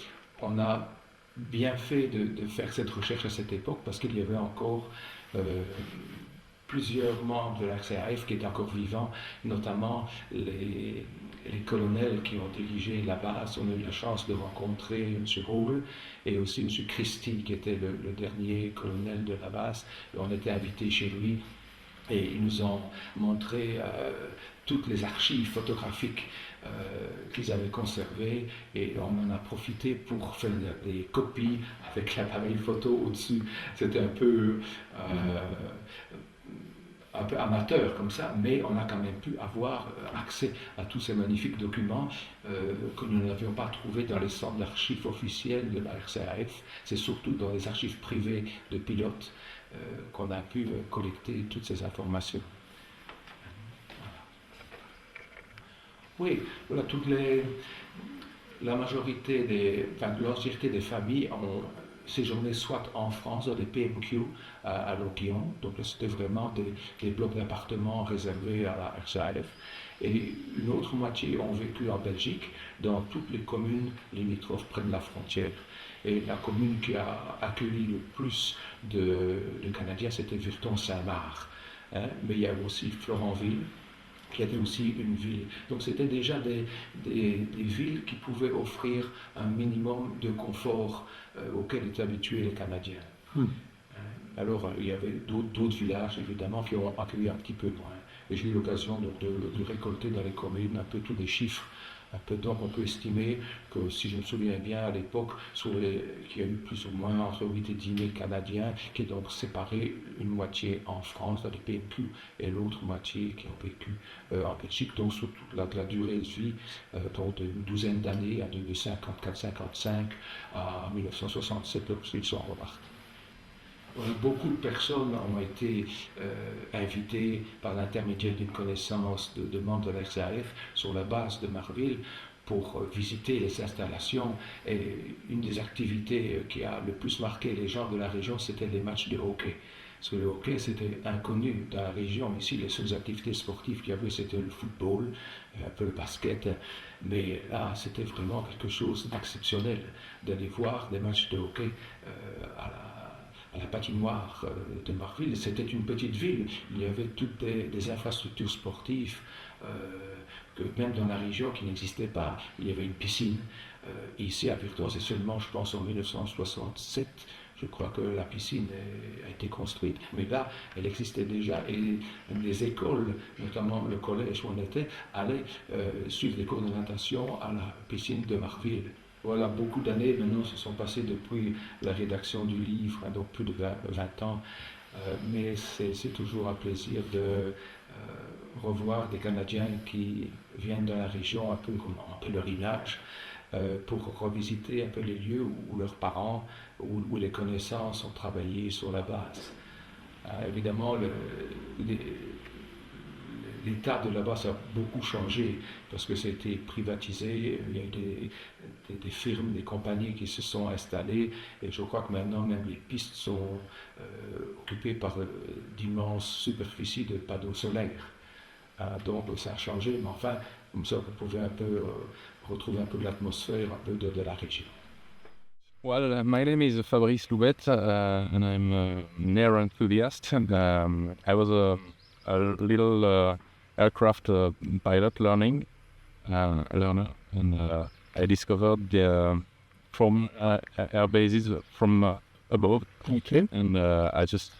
on a bien fait de faire cette recherche à cette époque parce qu'il y avait encore plusieurs membres de la RCAF qui étaient encore vivants, notamment les colonels qui ont dirigé la base. On a eu la chance de rencontrer M. Hall et aussi M. Christie, qui était le dernier colonel de la base. Et on était invités chez lui et ils nous ont montré toutes les archives photographiques qu'ils avaient conservées et on en a profité pour faire des copies avec l'appareil photo au-dessus. C'était un peu amateur comme ça, mais on a quand même pu avoir accès à tous ces magnifiques documents que nous n'avions pas trouvés dans les centres d'archives officiels de la RCAF. C'est surtout dans les archives privées de pilotes qu'on a pu collecter toutes ces informations. Oui, voilà, la majorité l'entièreté des familles ont séjourné soit en France, dans des PMQ à Lyon, donc c'était vraiment des blocs d'appartements réservés à la RCAF, et une autre moitié ont vécu en Belgique, dans toutes les communes limitrophes près de la frontière. Et la commune qui a accueilli le plus de Canadiens, c'était Virton-Saint-Marc. Mais il y a aussi Florenville, qui était aussi une ville. Donc c'était déjà des villes qui pouvaient offrir un minimum de confort auquel étaient habitués les Canadiens. Alors il y avait d'autres villages évidemment qui ont accueilli un petit peu moins. Et j'ai eu l'occasion de récolter dans les communes un peu tous les chiffres. Donc on peut estimer que, si je me souviens bien, à l'époque, qu'il y a eu plus ou moins entre 8 et 10 000 Canadiens qui ont donc séparé une moitié en France, dans les PMQ, et l'autre moitié qui ont vécu en Belgique, donc sur toute la durée de vie, donc d'une douzaine d'années, de 54-55 à 1967, lorsqu'ils sont repartis. Beaucoup de personnes ont été invitées par l'intermédiaire d'une connaissance de membres de l'RCAF sur la base de Marville pour visiter les installations. Et une des activités qui a le plus marqué les gens de la région, c'était les matchs de hockey. Parce que le hockey, c'était inconnu dans la région. Ici, les seules activités sportives qu'il y avait, c'était le football, un peu le basket. Mais là, c'était vraiment quelque chose d'exceptionnel d'aller voir des matchs de hockey à la patinoire de Marville. C'était une petite ville, il y avait toutes des infrastructures sportives que même dans la région qui n'existaient pas. Il y avait une piscine. Ici à Virton, c'est seulement, je pense, en 1967, je crois que la piscine a été construite. Mais là, elle existait déjà. Et les écoles, notamment le collège où on était, allaient suivre les cours de natation à la piscine de Marville. Voilà, beaucoup d'années maintenant se sont passées depuis la rédaction du livre, donc plus de 20 ans, mais c'est toujours un plaisir revoir des Canadiens qui viennent de la région un peu comme en pèlerinage pour revisiter un peu les lieux où leurs parents ou les connaissances ont travaillé sur la base. Évidemment, l'état de là-bas ça a beaucoup changé parce que c'était privatisé, il y a eu des firmes, des compagnies qui se sont installées et je crois que maintenant même les pistes sont occupées par d'immenses superficies de panneaux solaires. Donc ça a changé, mais enfin, comme ça vous pouvez un peu retrouver un peu de l'atmosphère, un peu de la région. Well, my name is Fabrice Loubet, and I'm an air enthusiast. And I was a little aircraft pilot learner, and I discovered from air bases from above. Okay. And I just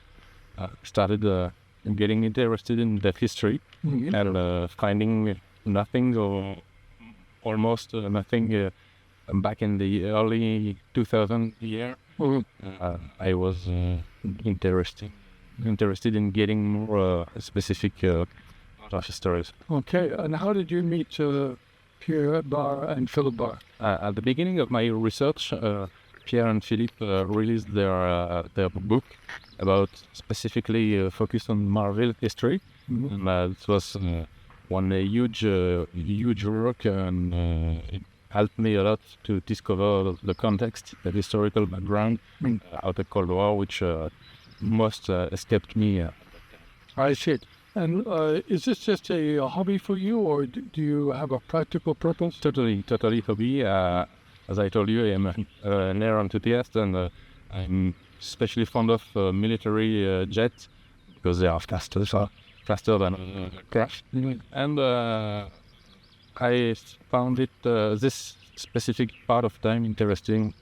started getting interested in that history and finding nothing or almost nothing. Back in the early 2000 year, I was interested in getting more specific art stories. Okay, and how did you meet Pierre Barr and Philip Barr? At the beginning of my research, Pierre and Philippe released their book about specifically focused on Marville history, and it was one huge work, and it helped me a lot to discover the context, the historical background of the Cold War, which most escaped me. I see. And is this just a hobby for you, or do you have a practical purpose? Totally hobby. As I told you, I am an air enthusiast, and I'm especially fond of military jets because they are faster than craft. And I found it this specific part of time interesting.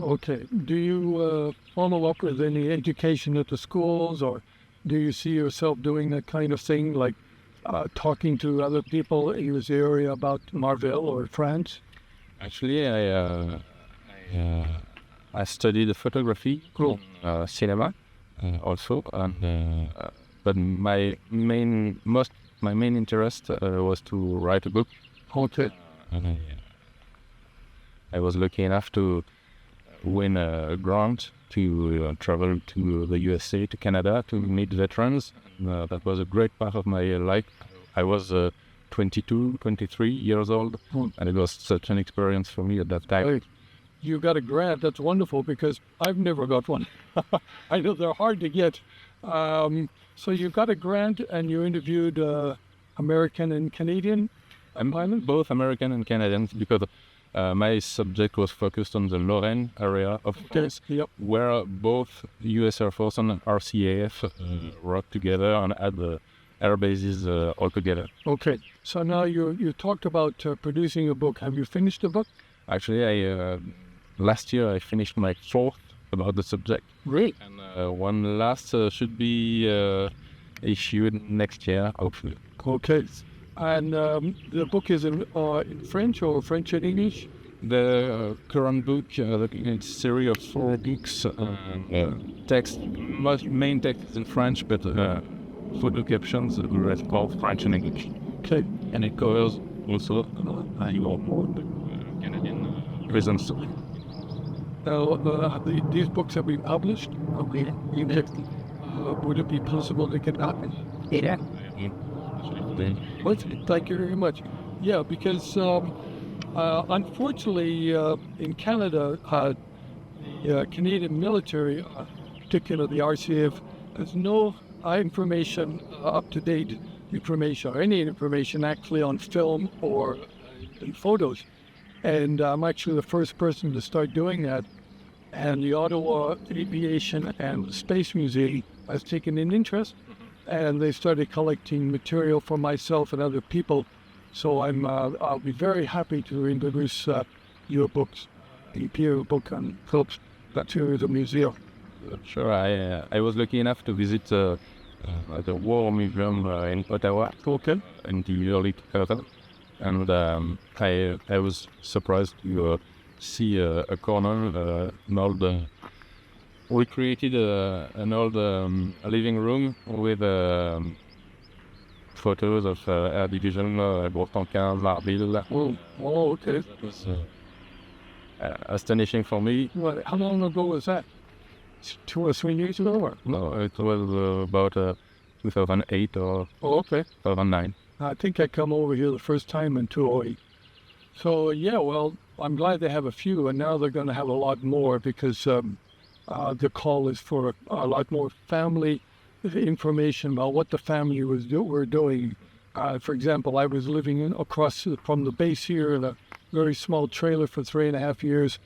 Okay. Do you follow up with any education at the schools, or do you see yourself doing that kind of thing, like talking to other people in this area about Marville or France? Actually, I studied photography, cinema, also, and but my main interest was to write a book. Okay. And I was lucky enough to win a grant to travel to the USA, to Canada, to meet veterans. That was a great part of my life. I was 22, 23 years old, and it was such an experience for me at that time. Right. You got a grant. That's wonderful, because I've never got one. I know they're hard to get. So you got a grant, and you interviewed American and Canadian pilots? Both American and Canadians, because my subject was focused on the Lorraine area of France, where both US Air Force and RCAF worked together and had the air bases all together. Okay, so now you talked about producing a book. Have you finished the book? Actually, last year I finished my fourth about the subject. Really? And one last should be issued next year, hopefully. Okay. And the book is in French or French and English? The current book, it's a series of 4 books. Text, main text is in French, but photo captions are both French and English. Okay. And it covers also Canadian prison story. These books have been published. Okay. Would it be possible to get copies? Yeah. Well, thank you very much. Yeah, because unfortunately in Canada, the Canadian military, particularly the RCF, has no information, up-to-date information, or any information actually on film or in photos. And I'm actually the first person to start doing that. And the Ottawa Aviation and Space Museum has taken an interest, and they started collecting material for myself and other people. So I'll be very happy to introduce your books, the Pierre book on Phillips, to the museum. Sure, I was lucky enough to visit the War Museum in Ottawa in the early 2000s, and I was surprised to see a corner called we created an old living room with photos of Air Division, Bourg-en-Quin, Marville. Oh, okay. It was astonishing for me. Well, how long ago was that? 2 or 3 years ago? Or? No, it was about 2008 or Oh, okay. 2009. I think I come over here the first time in 2008. So, yeah, well, I'm glad they have a few, and now they're going to have a lot more because the call is for a lot more family information about what the family were doing. For example, I was living across from the base here in a very small trailer for 3.5 years,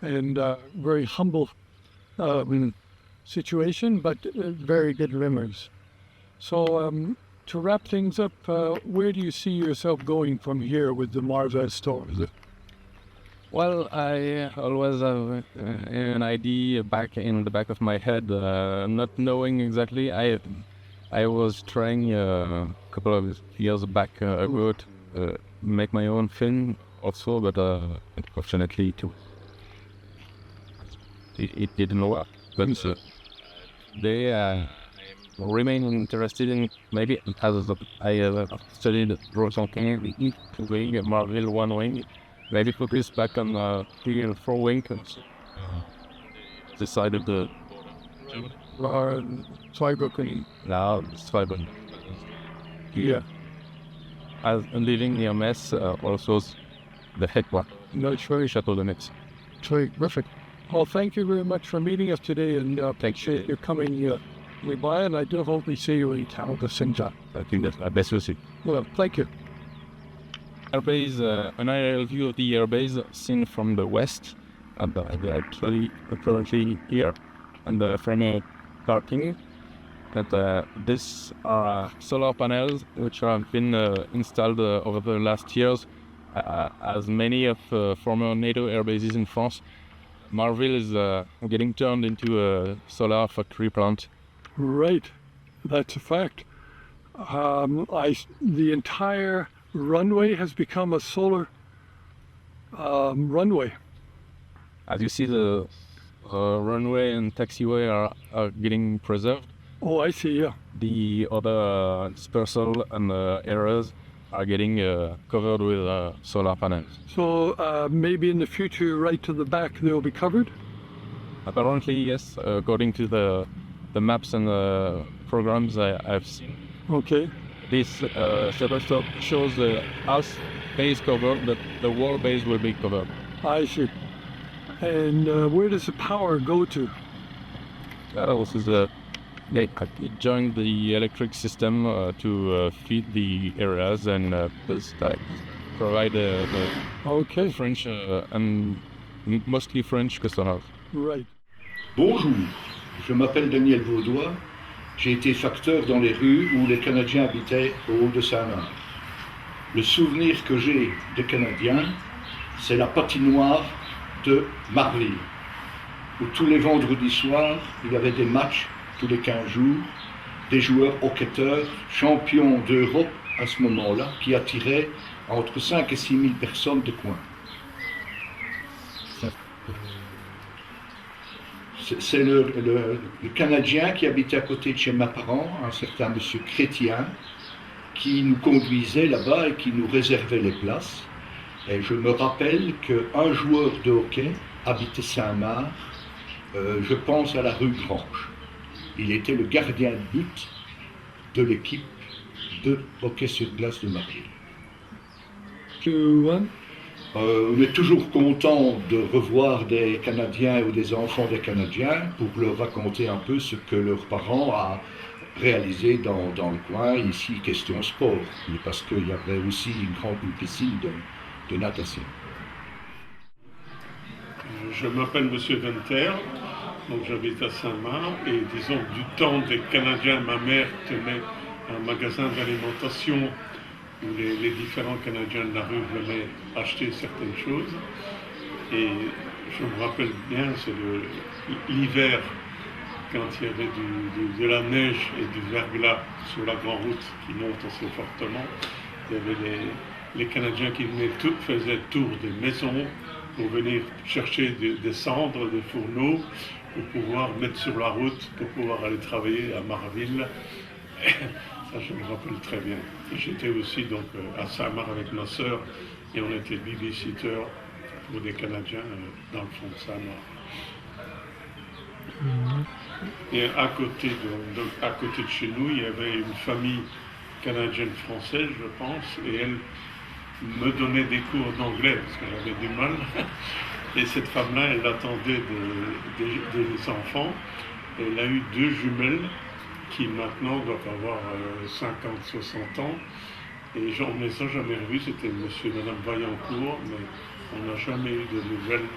and very humble situation, but very good memories. So to wrap things up, where do you see yourself going from here with the Marvel stores? Well, I always have an idea back in the back of my head, not knowing exactly. I was trying a couple of years back ago to make my own film also, but unfortunately it didn't work. But they remain interested in maybe as I studied Bourg-en-Quin, 2 wing, Marville 1 wing. Maybe focus back on 3 and 4 wing. Decided to Zweibrücken. now Zweibrücken. Yeah. As living near Metz, also the headquarters. No, very Chateau de Metz. terrific. Well, thank you very much for meeting us today, and appreciate you coming by, and I do hope we see you in town to Sinja. I think that's my best visit. Well, thank you. Airbase, an aerial view of the airbase seen from the west, and actually currently here, and from a parking. That these are solar panels which have been installed over the last years, as many of former NATO air bases in France. Marville is getting turned into a solar factory plant. Right, that's a fact. The entire runway has become a solar runway. As you see, the runway and taxiway are getting preserved. Oh, I see, yeah. The other dispersal and areas are getting covered with solar panels. So maybe in the future, right to the back, they'll be covered? Apparently, yes, according to the maps and the programs I've seen. Okay. This Shutterstock shows the house base covered, but the wall base will be covered. I see. And where does the power go to? This is it joined the electric system to feed the areas and provide the French and mostly French customers. Right. Bonjour, je m'appelle Daniel Vaudois. J'ai été facteur dans les rues où les Canadiens habitaient au haut de Saint-Marc. Le souvenir que j'ai des Canadiens, c'est la patinoire de Marville, où tous les vendredis soirs, il y avait des matchs tous les 15 jours, des joueurs hocketteurs, champions d'Europe à ce moment-là, qui attiraient entre 5 et 6 000 personnes de coin. C'est le Canadien qui habitait à côté de chez mes parents, un certain monsieur Chrétien, qui nous conduisait là-bas et qui nous réservait les places. Et je me rappelle qu'un joueur de hockey habitait Saint-Marc, je pense à la rue Grange. Il était le gardien de but de l'équipe de hockey sur glace de Marville. On est toujours content de revoir des Canadiens ou des enfants des Canadiens pour leur raconter un peu ce que leurs parents ont réalisé dans le coin, ici question sport, parce qu'il y avait aussi une piscine de natation. Je m'appelle Monsieur Venter, donc j'habite à Saint-Marc et disons que du temps des Canadiens, ma mère tenait un magasin d'alimentation où les différents Canadiens de la rue venaient acheter certaines choses. Et je me rappelle bien, c'est l'hiver, quand il y avait de la neige et du verglas sur la grande route qui monte assez fortement, il y avait les Canadiens qui faisaient le tour des maisons pour venir chercher des cendres, des fourneaux, pour pouvoir mettre sur la route, pour pouvoir aller travailler à Marville. Ça, je me rappelle très bien. J'étais aussi donc à Saint-Marc avec ma sœur et on était babysitter pour des Canadiens dans le fond de Saint-Marc. Et à côté de chez nous, il y avait une famille canadienne-française, je pense, et elle me donnait des cours d'anglais parce que j'avais du mal. Et cette femme-là, elle attendait des enfants. Elle a eu 2 jumelles qui maintenant doivent avoir 50, 60 ans. Et on ne les a jamais revus, c'était monsieur et madame Vaillancourt, mais on n'a jamais eu de nouvelles,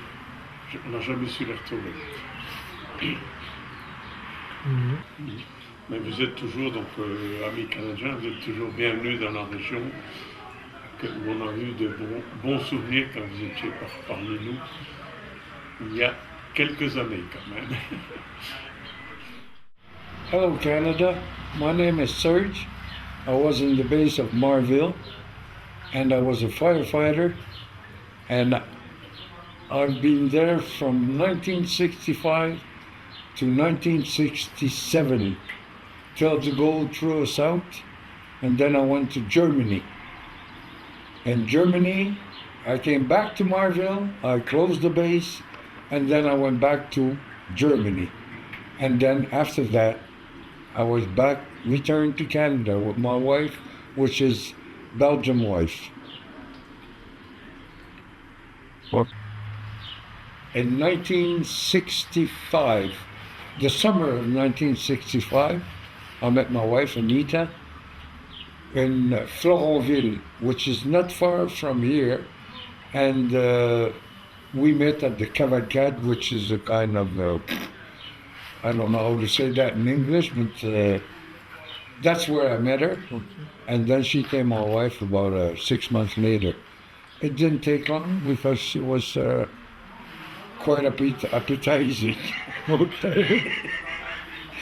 on n'a jamais su les retrouver. Mais vous êtes toujours, donc, amis canadiens, vous êtes toujours bienvenus dans la région, où on a eu de bons souvenirs quand vous étiez parmi nous, il y a quelques années quand même. Hello, Canada. My name is Serge. I was in the base of Marville, and I was a firefighter, and I've been there from 1965 to 1967, till the gold threw us out, and then I went to Germany. In Germany, I came back to Marville, I closed the base, and then I went back to Germany. And then after that, I was back, returned to Canada with my wife, which is Belgian wife. What? In 1965, the summer of 1965, I met my wife, Anita, in Florenville, which is not far from here, and we met at the Cavalcade, which is a kind of, I don't know how to say that in English, but that's where I met her, and then she became my wife about 6 months later. It didn't take long because she was quite appetizing. Okay.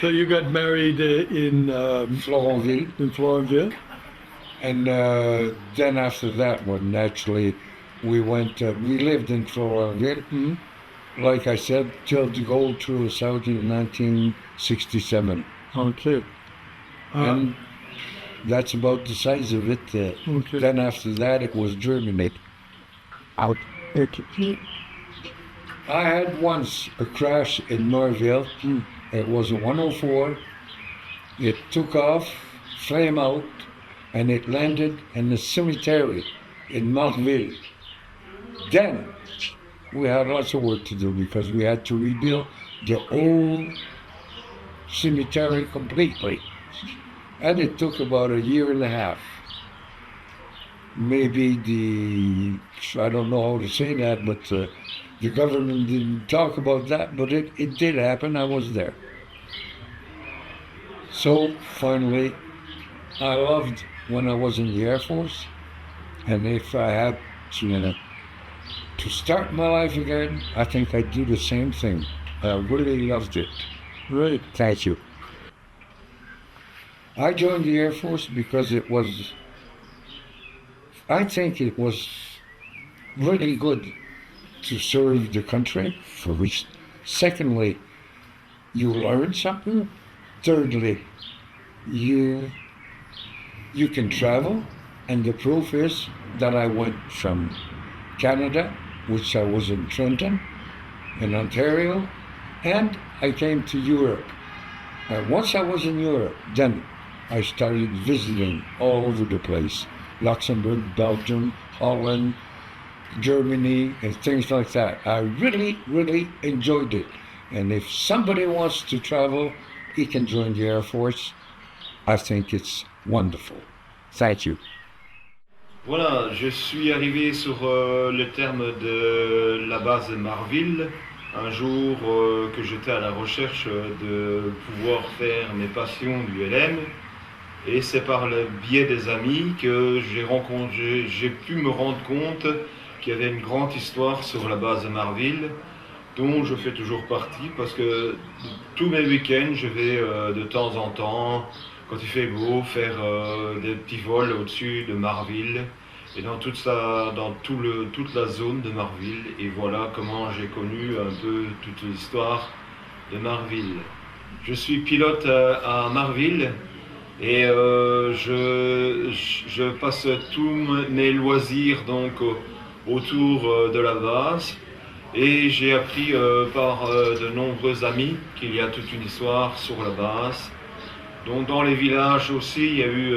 So you got married in Florenville. In Florenville. And then after that one, naturally, we went, we lived in Florenville, like I said, till the gold threw us out in 1967. Okay. And that's about the size of it. Okay. Then after that, it was Germany. Out. Okay. I had once a crash in Marville. It was a 104. It took off, flame out, and it landed in the cemetery in Marville. Then we had lots of work to do because we had to rebuild the whole cemetery completely. And it took about a year and a half. Maybe I don't know how to say that, but the government didn't talk about that, but it did happen. I was there. So finally, I loved when I was in the Air Force, and if I had to start my life again, I think I'd do the same thing. I really loved it. Right. Thank you. I joined the Air Force because I think it was really good to serve the country, for which, secondly, you learn something. Thirdly, you can travel, and the proof is that I went from Canada, which I was in Trenton, in Ontario, and I came to Europe. Once I was in Europe, then I started visiting all over the place. Luxembourg, Belgium, Holland, Germany, and things like that. I really, really enjoyed it. And if somebody wants to travel, he can join the Air Force. I think it's wonderful. Thank you. Voilà, je suis arrivé sur le terme de la base de Marville un jour que j'étais à la recherche de pouvoir faire mes passions du LM, et c'est par le biais des amis que j'ai pu me rendre compte qu'il y avait une grande histoire sur la base de Marville, dont je fais toujours partie, parce que tous mes week-ends, je vais de temps en temps, quand il fait beau, faire des petits vols au-dessus de Marville, et dans toute la zone de Marville. Et voilà comment j'ai connu un peu toute l'histoire de Marville. Je suis pilote à Marville et je passe tous mes loisirs donc autour de la base. Et j'ai appris par de nombreux amis qu'il y a toute une histoire sur la base. Donc dans les villages aussi, il y a eu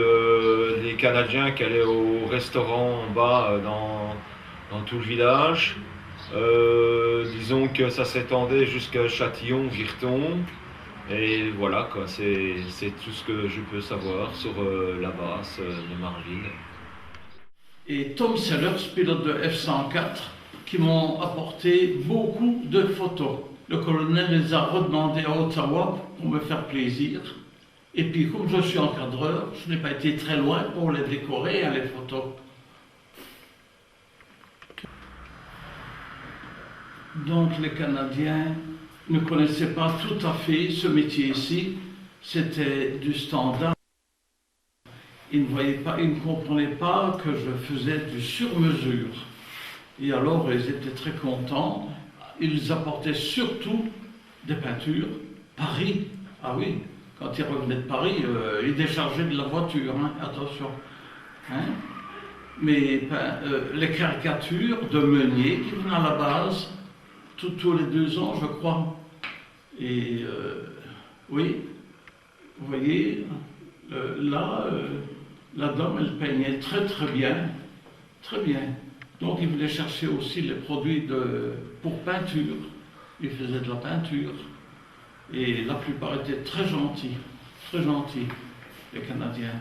des Canadiens qui allaient au restaurant en bas dans tout le village. Disons que ça s'étendait jusqu'à Châtillon, Virton. Et voilà, quoi, c'est tout ce que je peux savoir sur la base de Marville. Et Tom Sellers, pilote de F-104, qui m'ont apporté beaucoup de photos. Le colonel les a redemandées à Ottawa pour me faire plaisir. Et puis, comme je suis encadreur, je n'ai pas été très loin pour les décorer, hein, les photos. Donc, les Canadiens ne connaissaient pas tout à fait ce métier ici. C'était du standard. Ils ne voyaient pas, ils ne comprenaient pas que je faisais du sur-mesure. Et alors, ils étaient très contents. Ils apportaient surtout des peintures. Paris, ah oui, quand ils revenaient de Paris, ils déchargeaient de la voiture, hein, attention. Hein. Mais les caricatures de Meunier qui venaient à la base, tous les 2 ans, je crois. Et oui, vous voyez, là, la dame, elle peignait très très bien, très bien. Donc il voulait chercher aussi les produits pour peinture. Il faisait de la peinture. Et la plupart étaient très gentils, les Canadiens.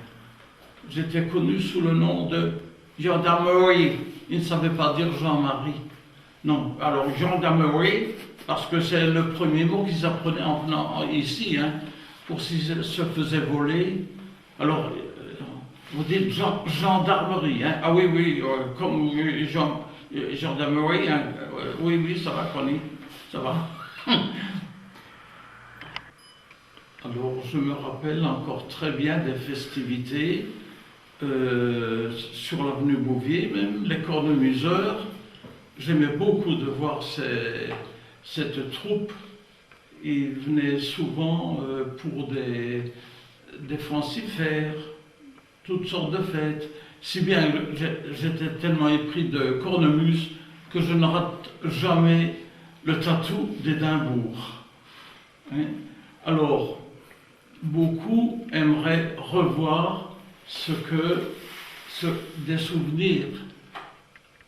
J'étais connu sous le nom de gendarmerie. Ils ne savaient pas dire Jean-Marie. Non, alors gendarmerie, parce que c'est le premier mot qu'ils apprenaient en venant ici, hein, pour s'ils se faisaient voler. Alors, vous dites gendarmerie, hein? Ah oui, oui, comme gendarmerie, hein? Oui, oui, ça va, Connie, ça va. Alors, je me rappelle encore très bien des festivités sur l'avenue Bouvier, même les cornemuseurs. J'aimais beaucoup de voir cette troupe. Ils venaient souvent pour des fancifères, toutes sortes de fêtes. Si bien que j'étais tellement épris de cornemuse que je ne rate jamais le tatou d'Édimbourg. Hein? Alors, beaucoup aimeraient revoir des souvenirs.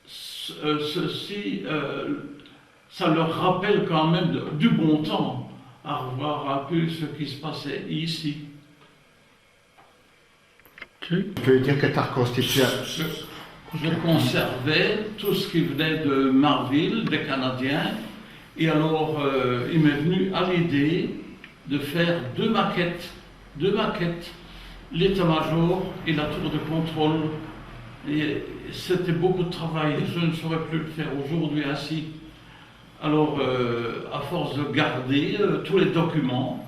Ceci, ça leur rappelle quand même du bon temps, à revoir un peu ce qui se passait ici. Tu veux dire que tu as reconstitué? Je conservais tout ce qui venait de Marville, des Canadiens, et alors il m'est venu à l'idée de faire deux maquettes, l'état-major et la tour de contrôle. Et c'était beaucoup de travail, je ne saurais plus le faire aujourd'hui ainsi. Alors, à force de garder tous les documents,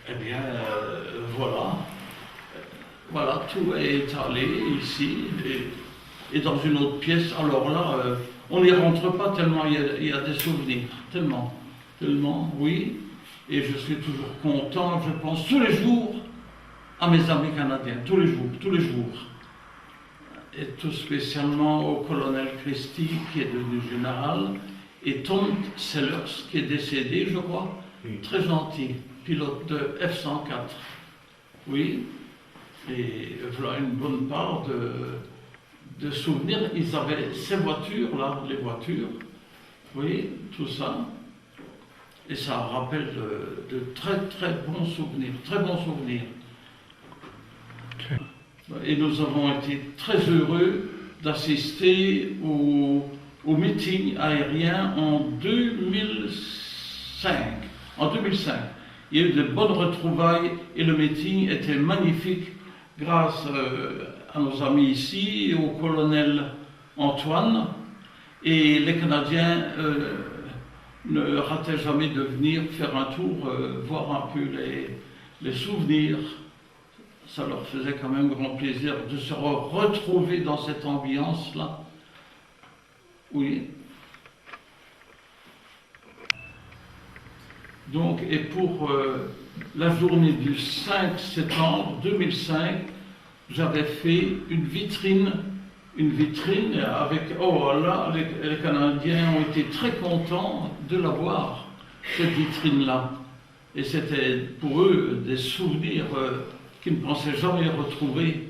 eh bien, voilà, tout est étalé ici et dans une autre pièce. Alors là, on n'y rentre pas tellement il y a des souvenirs, tellement, oui. Et je suis toujours content, je pense tous les jours à mes amis canadiens, tous les jours. Et tout spécialement au colonel Christie, qui est devenu général, et Tom Sellers, qui est décédé, je crois, très gentil, pilote de F-104. Oui, et voilà une bonne part de souvenirs. Ils avaient ces voitures-là, les voitures, oui, tout ça. Et ça rappelle de très très bons souvenirs, Et nous avons été très heureux d'assister au meeting aérien en 2005. Il y a eu de bonnes retrouvailles et le meeting était magnifique grâce à nos amis ici, et au colonel Antoine. Et les Canadiens ne rataient jamais de venir faire un tour, voir un peu les souvenirs. Ça leur faisait quand même grand plaisir de se retrouver dans cette ambiance-là. Oui. Donc, et pour la journée du 5 septembre 2005, j'avais fait une vitrine avec, oh là, les Canadiens ont été très contents de l'avoir, cette vitrine-là. Et c'était pour eux des souvenirs qu'ils ne pensaient jamais retrouver.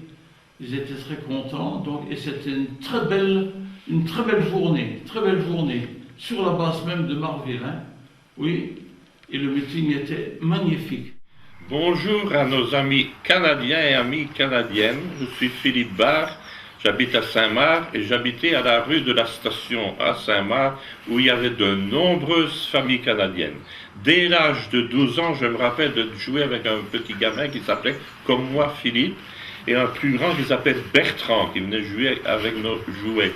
Ils étaient très contents, donc, et c'était une très belle journée, sur la base même de Marville, hein. Oui, et le meeting était magnifique. Bonjour à nos amis canadiens et amies canadiennes, je suis Philippe Barre, j'habite à Saint-Marc et j'habitais à la rue de la Station à Saint-Marc où il y avait de nombreuses familles canadiennes. Dès l'âge de 12 ans, je me rappelle de jouer avec un petit gamin qui s'appelait, comme moi, Philippe, et un plus grand qui s'appelait Bertrand, qui venait jouer avec nos jouets.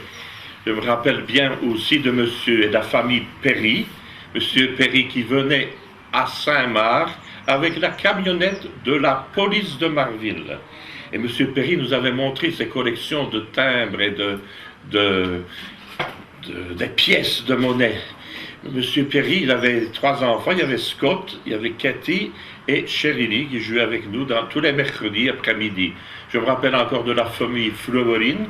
Je me rappelle bien aussi de monsieur et de la famille Perry, monsieur Perry qui venait à Saint-Marc avec la camionnette de la police de Marville. Et monsieur Perry nous avait montré ses collections de timbres et des pièces de monnaie. Monsieur Perry, il avait 3 enfants, il y avait Scott, il y avait Cathy et Cheryl qui jouaient avec nous tous les mercredis après-midi. Je me rappelle encore de la famille Florine,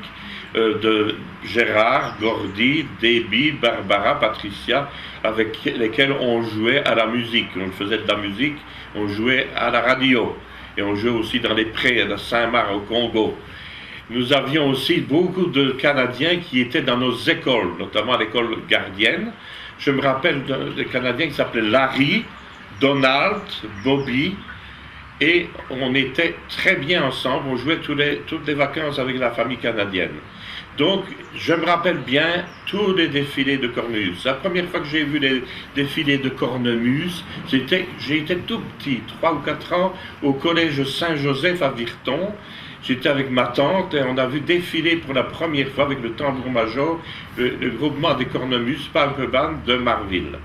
de Gérard, Gordy, Debbie, Barbara, Patricia, avec lesquels on jouait à la musique. On faisait de la musique, on jouait à la radio. Et on jouait aussi dans les prés de Saint-Marc au Congo. Nous avions aussi beaucoup de Canadiens qui étaient dans nos écoles, notamment à l'école gardienne. Je me rappelle de Canadiens qui s'appelaient Larry, Donald, Bobby, et on était très bien ensemble. On jouait toutes les vacances avec la famille canadienne. Donc, je me rappelle bien tous les défilés de cornemuse. La première fois que j'ai vu les défilés de cornemuse, j'ai été tout petit, 3 ou 4 ans, au collège Saint-Joseph à Virton. J'étais avec ma tante et on a vu défiler pour la première fois avec le tambour-major le groupement des cornemuses Palpe Band de Marville.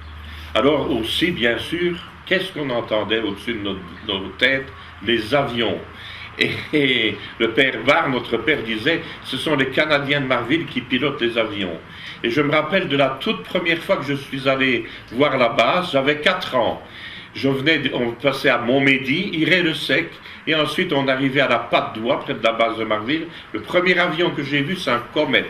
Alors aussi, bien sûr, qu'est-ce qu'on entendait au-dessus de nos têtes? Les avions. Et le père Barre, notre père, disait « ce sont les Canadiens de Marville qui pilotent les avions ». Et je me rappelle de la toute première fois que je suis allé voir la base, j'avais 4 ans. On passait à Montmédy, Iré-le-Sec, et ensuite on arrivait à la Patte d'Oie, près de la base de Marville. Le premier avion que j'ai vu, c'est un Comet.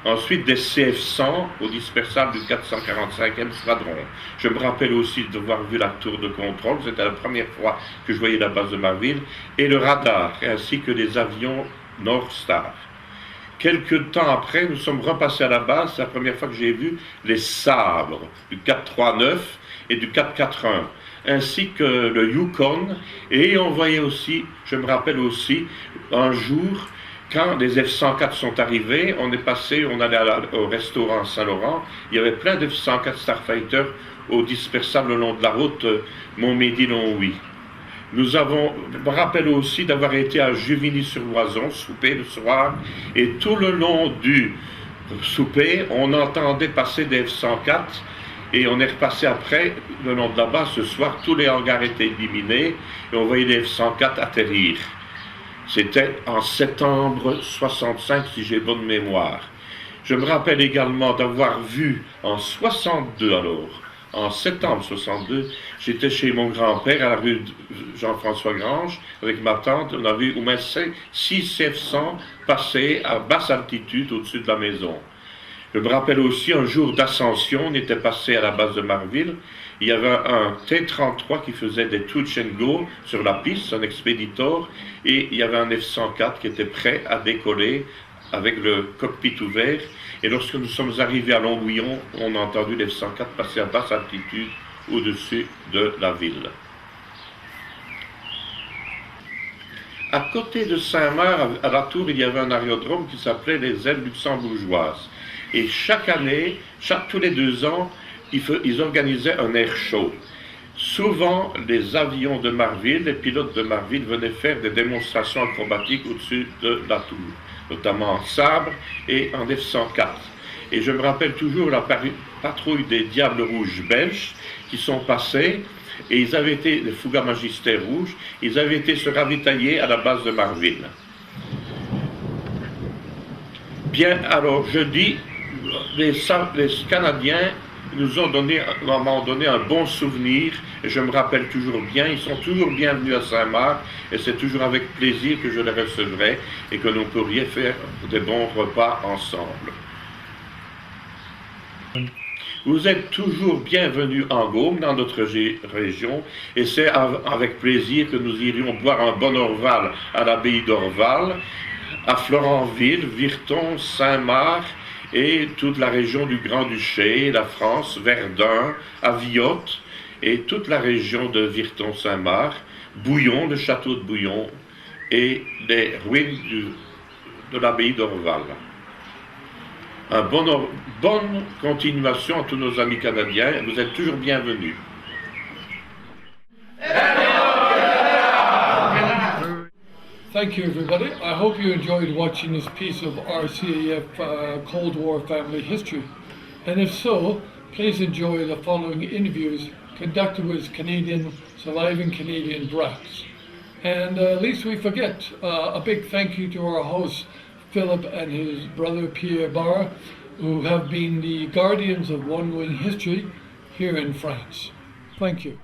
Ensuite des CF-100 au dispersable du 445e Squadron. Je me rappelle aussi d'avoir vu la tour de contrôle, c'était la première fois que je voyais la base de Marville, et le radar, ainsi que les avions Northstar. Quelques temps après, nous sommes repassés à la base, c'est la première fois que j'ai vu les sabres du 439 et du 441, ainsi que le Yukon, et on voyait aussi, je me rappelle aussi, un jour, quand les F-104 sont arrivés, on allait au restaurant Saint-Laurent, il y avait plein de F-104 Starfighter au dispersable le long de la route Montmédy-Longwy. Je me rappelle aussi d'avoir été à Juvigny-sur-Loison, souper le soir, et tout le long du souper, on entendait passer des F-104, et on est repassé après, le long de la base, ce soir, tous les hangars étaient éliminés, et on voyait les F-104 atterrir. C'était en septembre 65, si j'ai bonne mémoire. Je me rappelle également d'avoir vu en 62 alors, en septembre 62, j'étais chez mon grand-père à la rue Jean-François Grange avec ma tante. On a vu au moins 6 F-100 passer à basse altitude au-dessus de la maison. Je me rappelle aussi un jour d'ascension, on était passé à la base de Marville. Il y avait un T-33 qui faisait des touch and go sur la piste, un Expeditor, et il y avait un F-104 qui était prêt à décoller avec le cockpit ouvert. Et lorsque nous sommes arrivés à Longuillon, on a entendu les F-104 passer à basse altitude au-dessus de la ville. À côté de Saint-Marc, à la tour, il y avait un aérodrome qui s'appelait les ailes luxembourgeoises. Et chaque année, tous les 2 ans, ils organisaient un air show. Souvent, les avions de Marville, les pilotes de Marville venaient faire des démonstrations acrobatiques au-dessus de la tour, notamment en sabre et en F-104. Et je me rappelle toujours la patrouille des Diables Rouges belges qui sont passés, et ils avaient été, les Fougas Magistères Rouges, ils avaient été se ravitailler à la base de Marville. Bien, alors je dis, les Canadiens m'ont donné un bon souvenir, et je me rappelle toujours bien, ils sont toujours bienvenus à Saint-Marc, et c'est toujours avec plaisir que je les recevrai, et que nous pourrions faire des bons repas ensemble. Vous êtes toujours bienvenus en Gaume, dans notre région, et c'est avec plaisir que nous irions boire un bon Orval à l'abbaye d'Orval, à Florenville, Virton, Saint-Marc, et toute la région du Grand-Duché, la France, Verdun, Aviotte, et toute la région de Virton-Saint-Marc, Bouillon, le château de Bouillon, et les ruines de l'abbaye d'Orval. Bonne continuation à tous nos amis canadiens, vous êtes toujours bienvenus. Thank you, everybody. I hope you enjoyed watching this piece of RCAF Cold War family history. And if so, please enjoy the following interviews conducted with surviving Canadian brats. And lest we forget, a big thank you to our hosts, Philip and his brother Pierre Barre, who have been the guardians of One Wing history here in France. Thank you.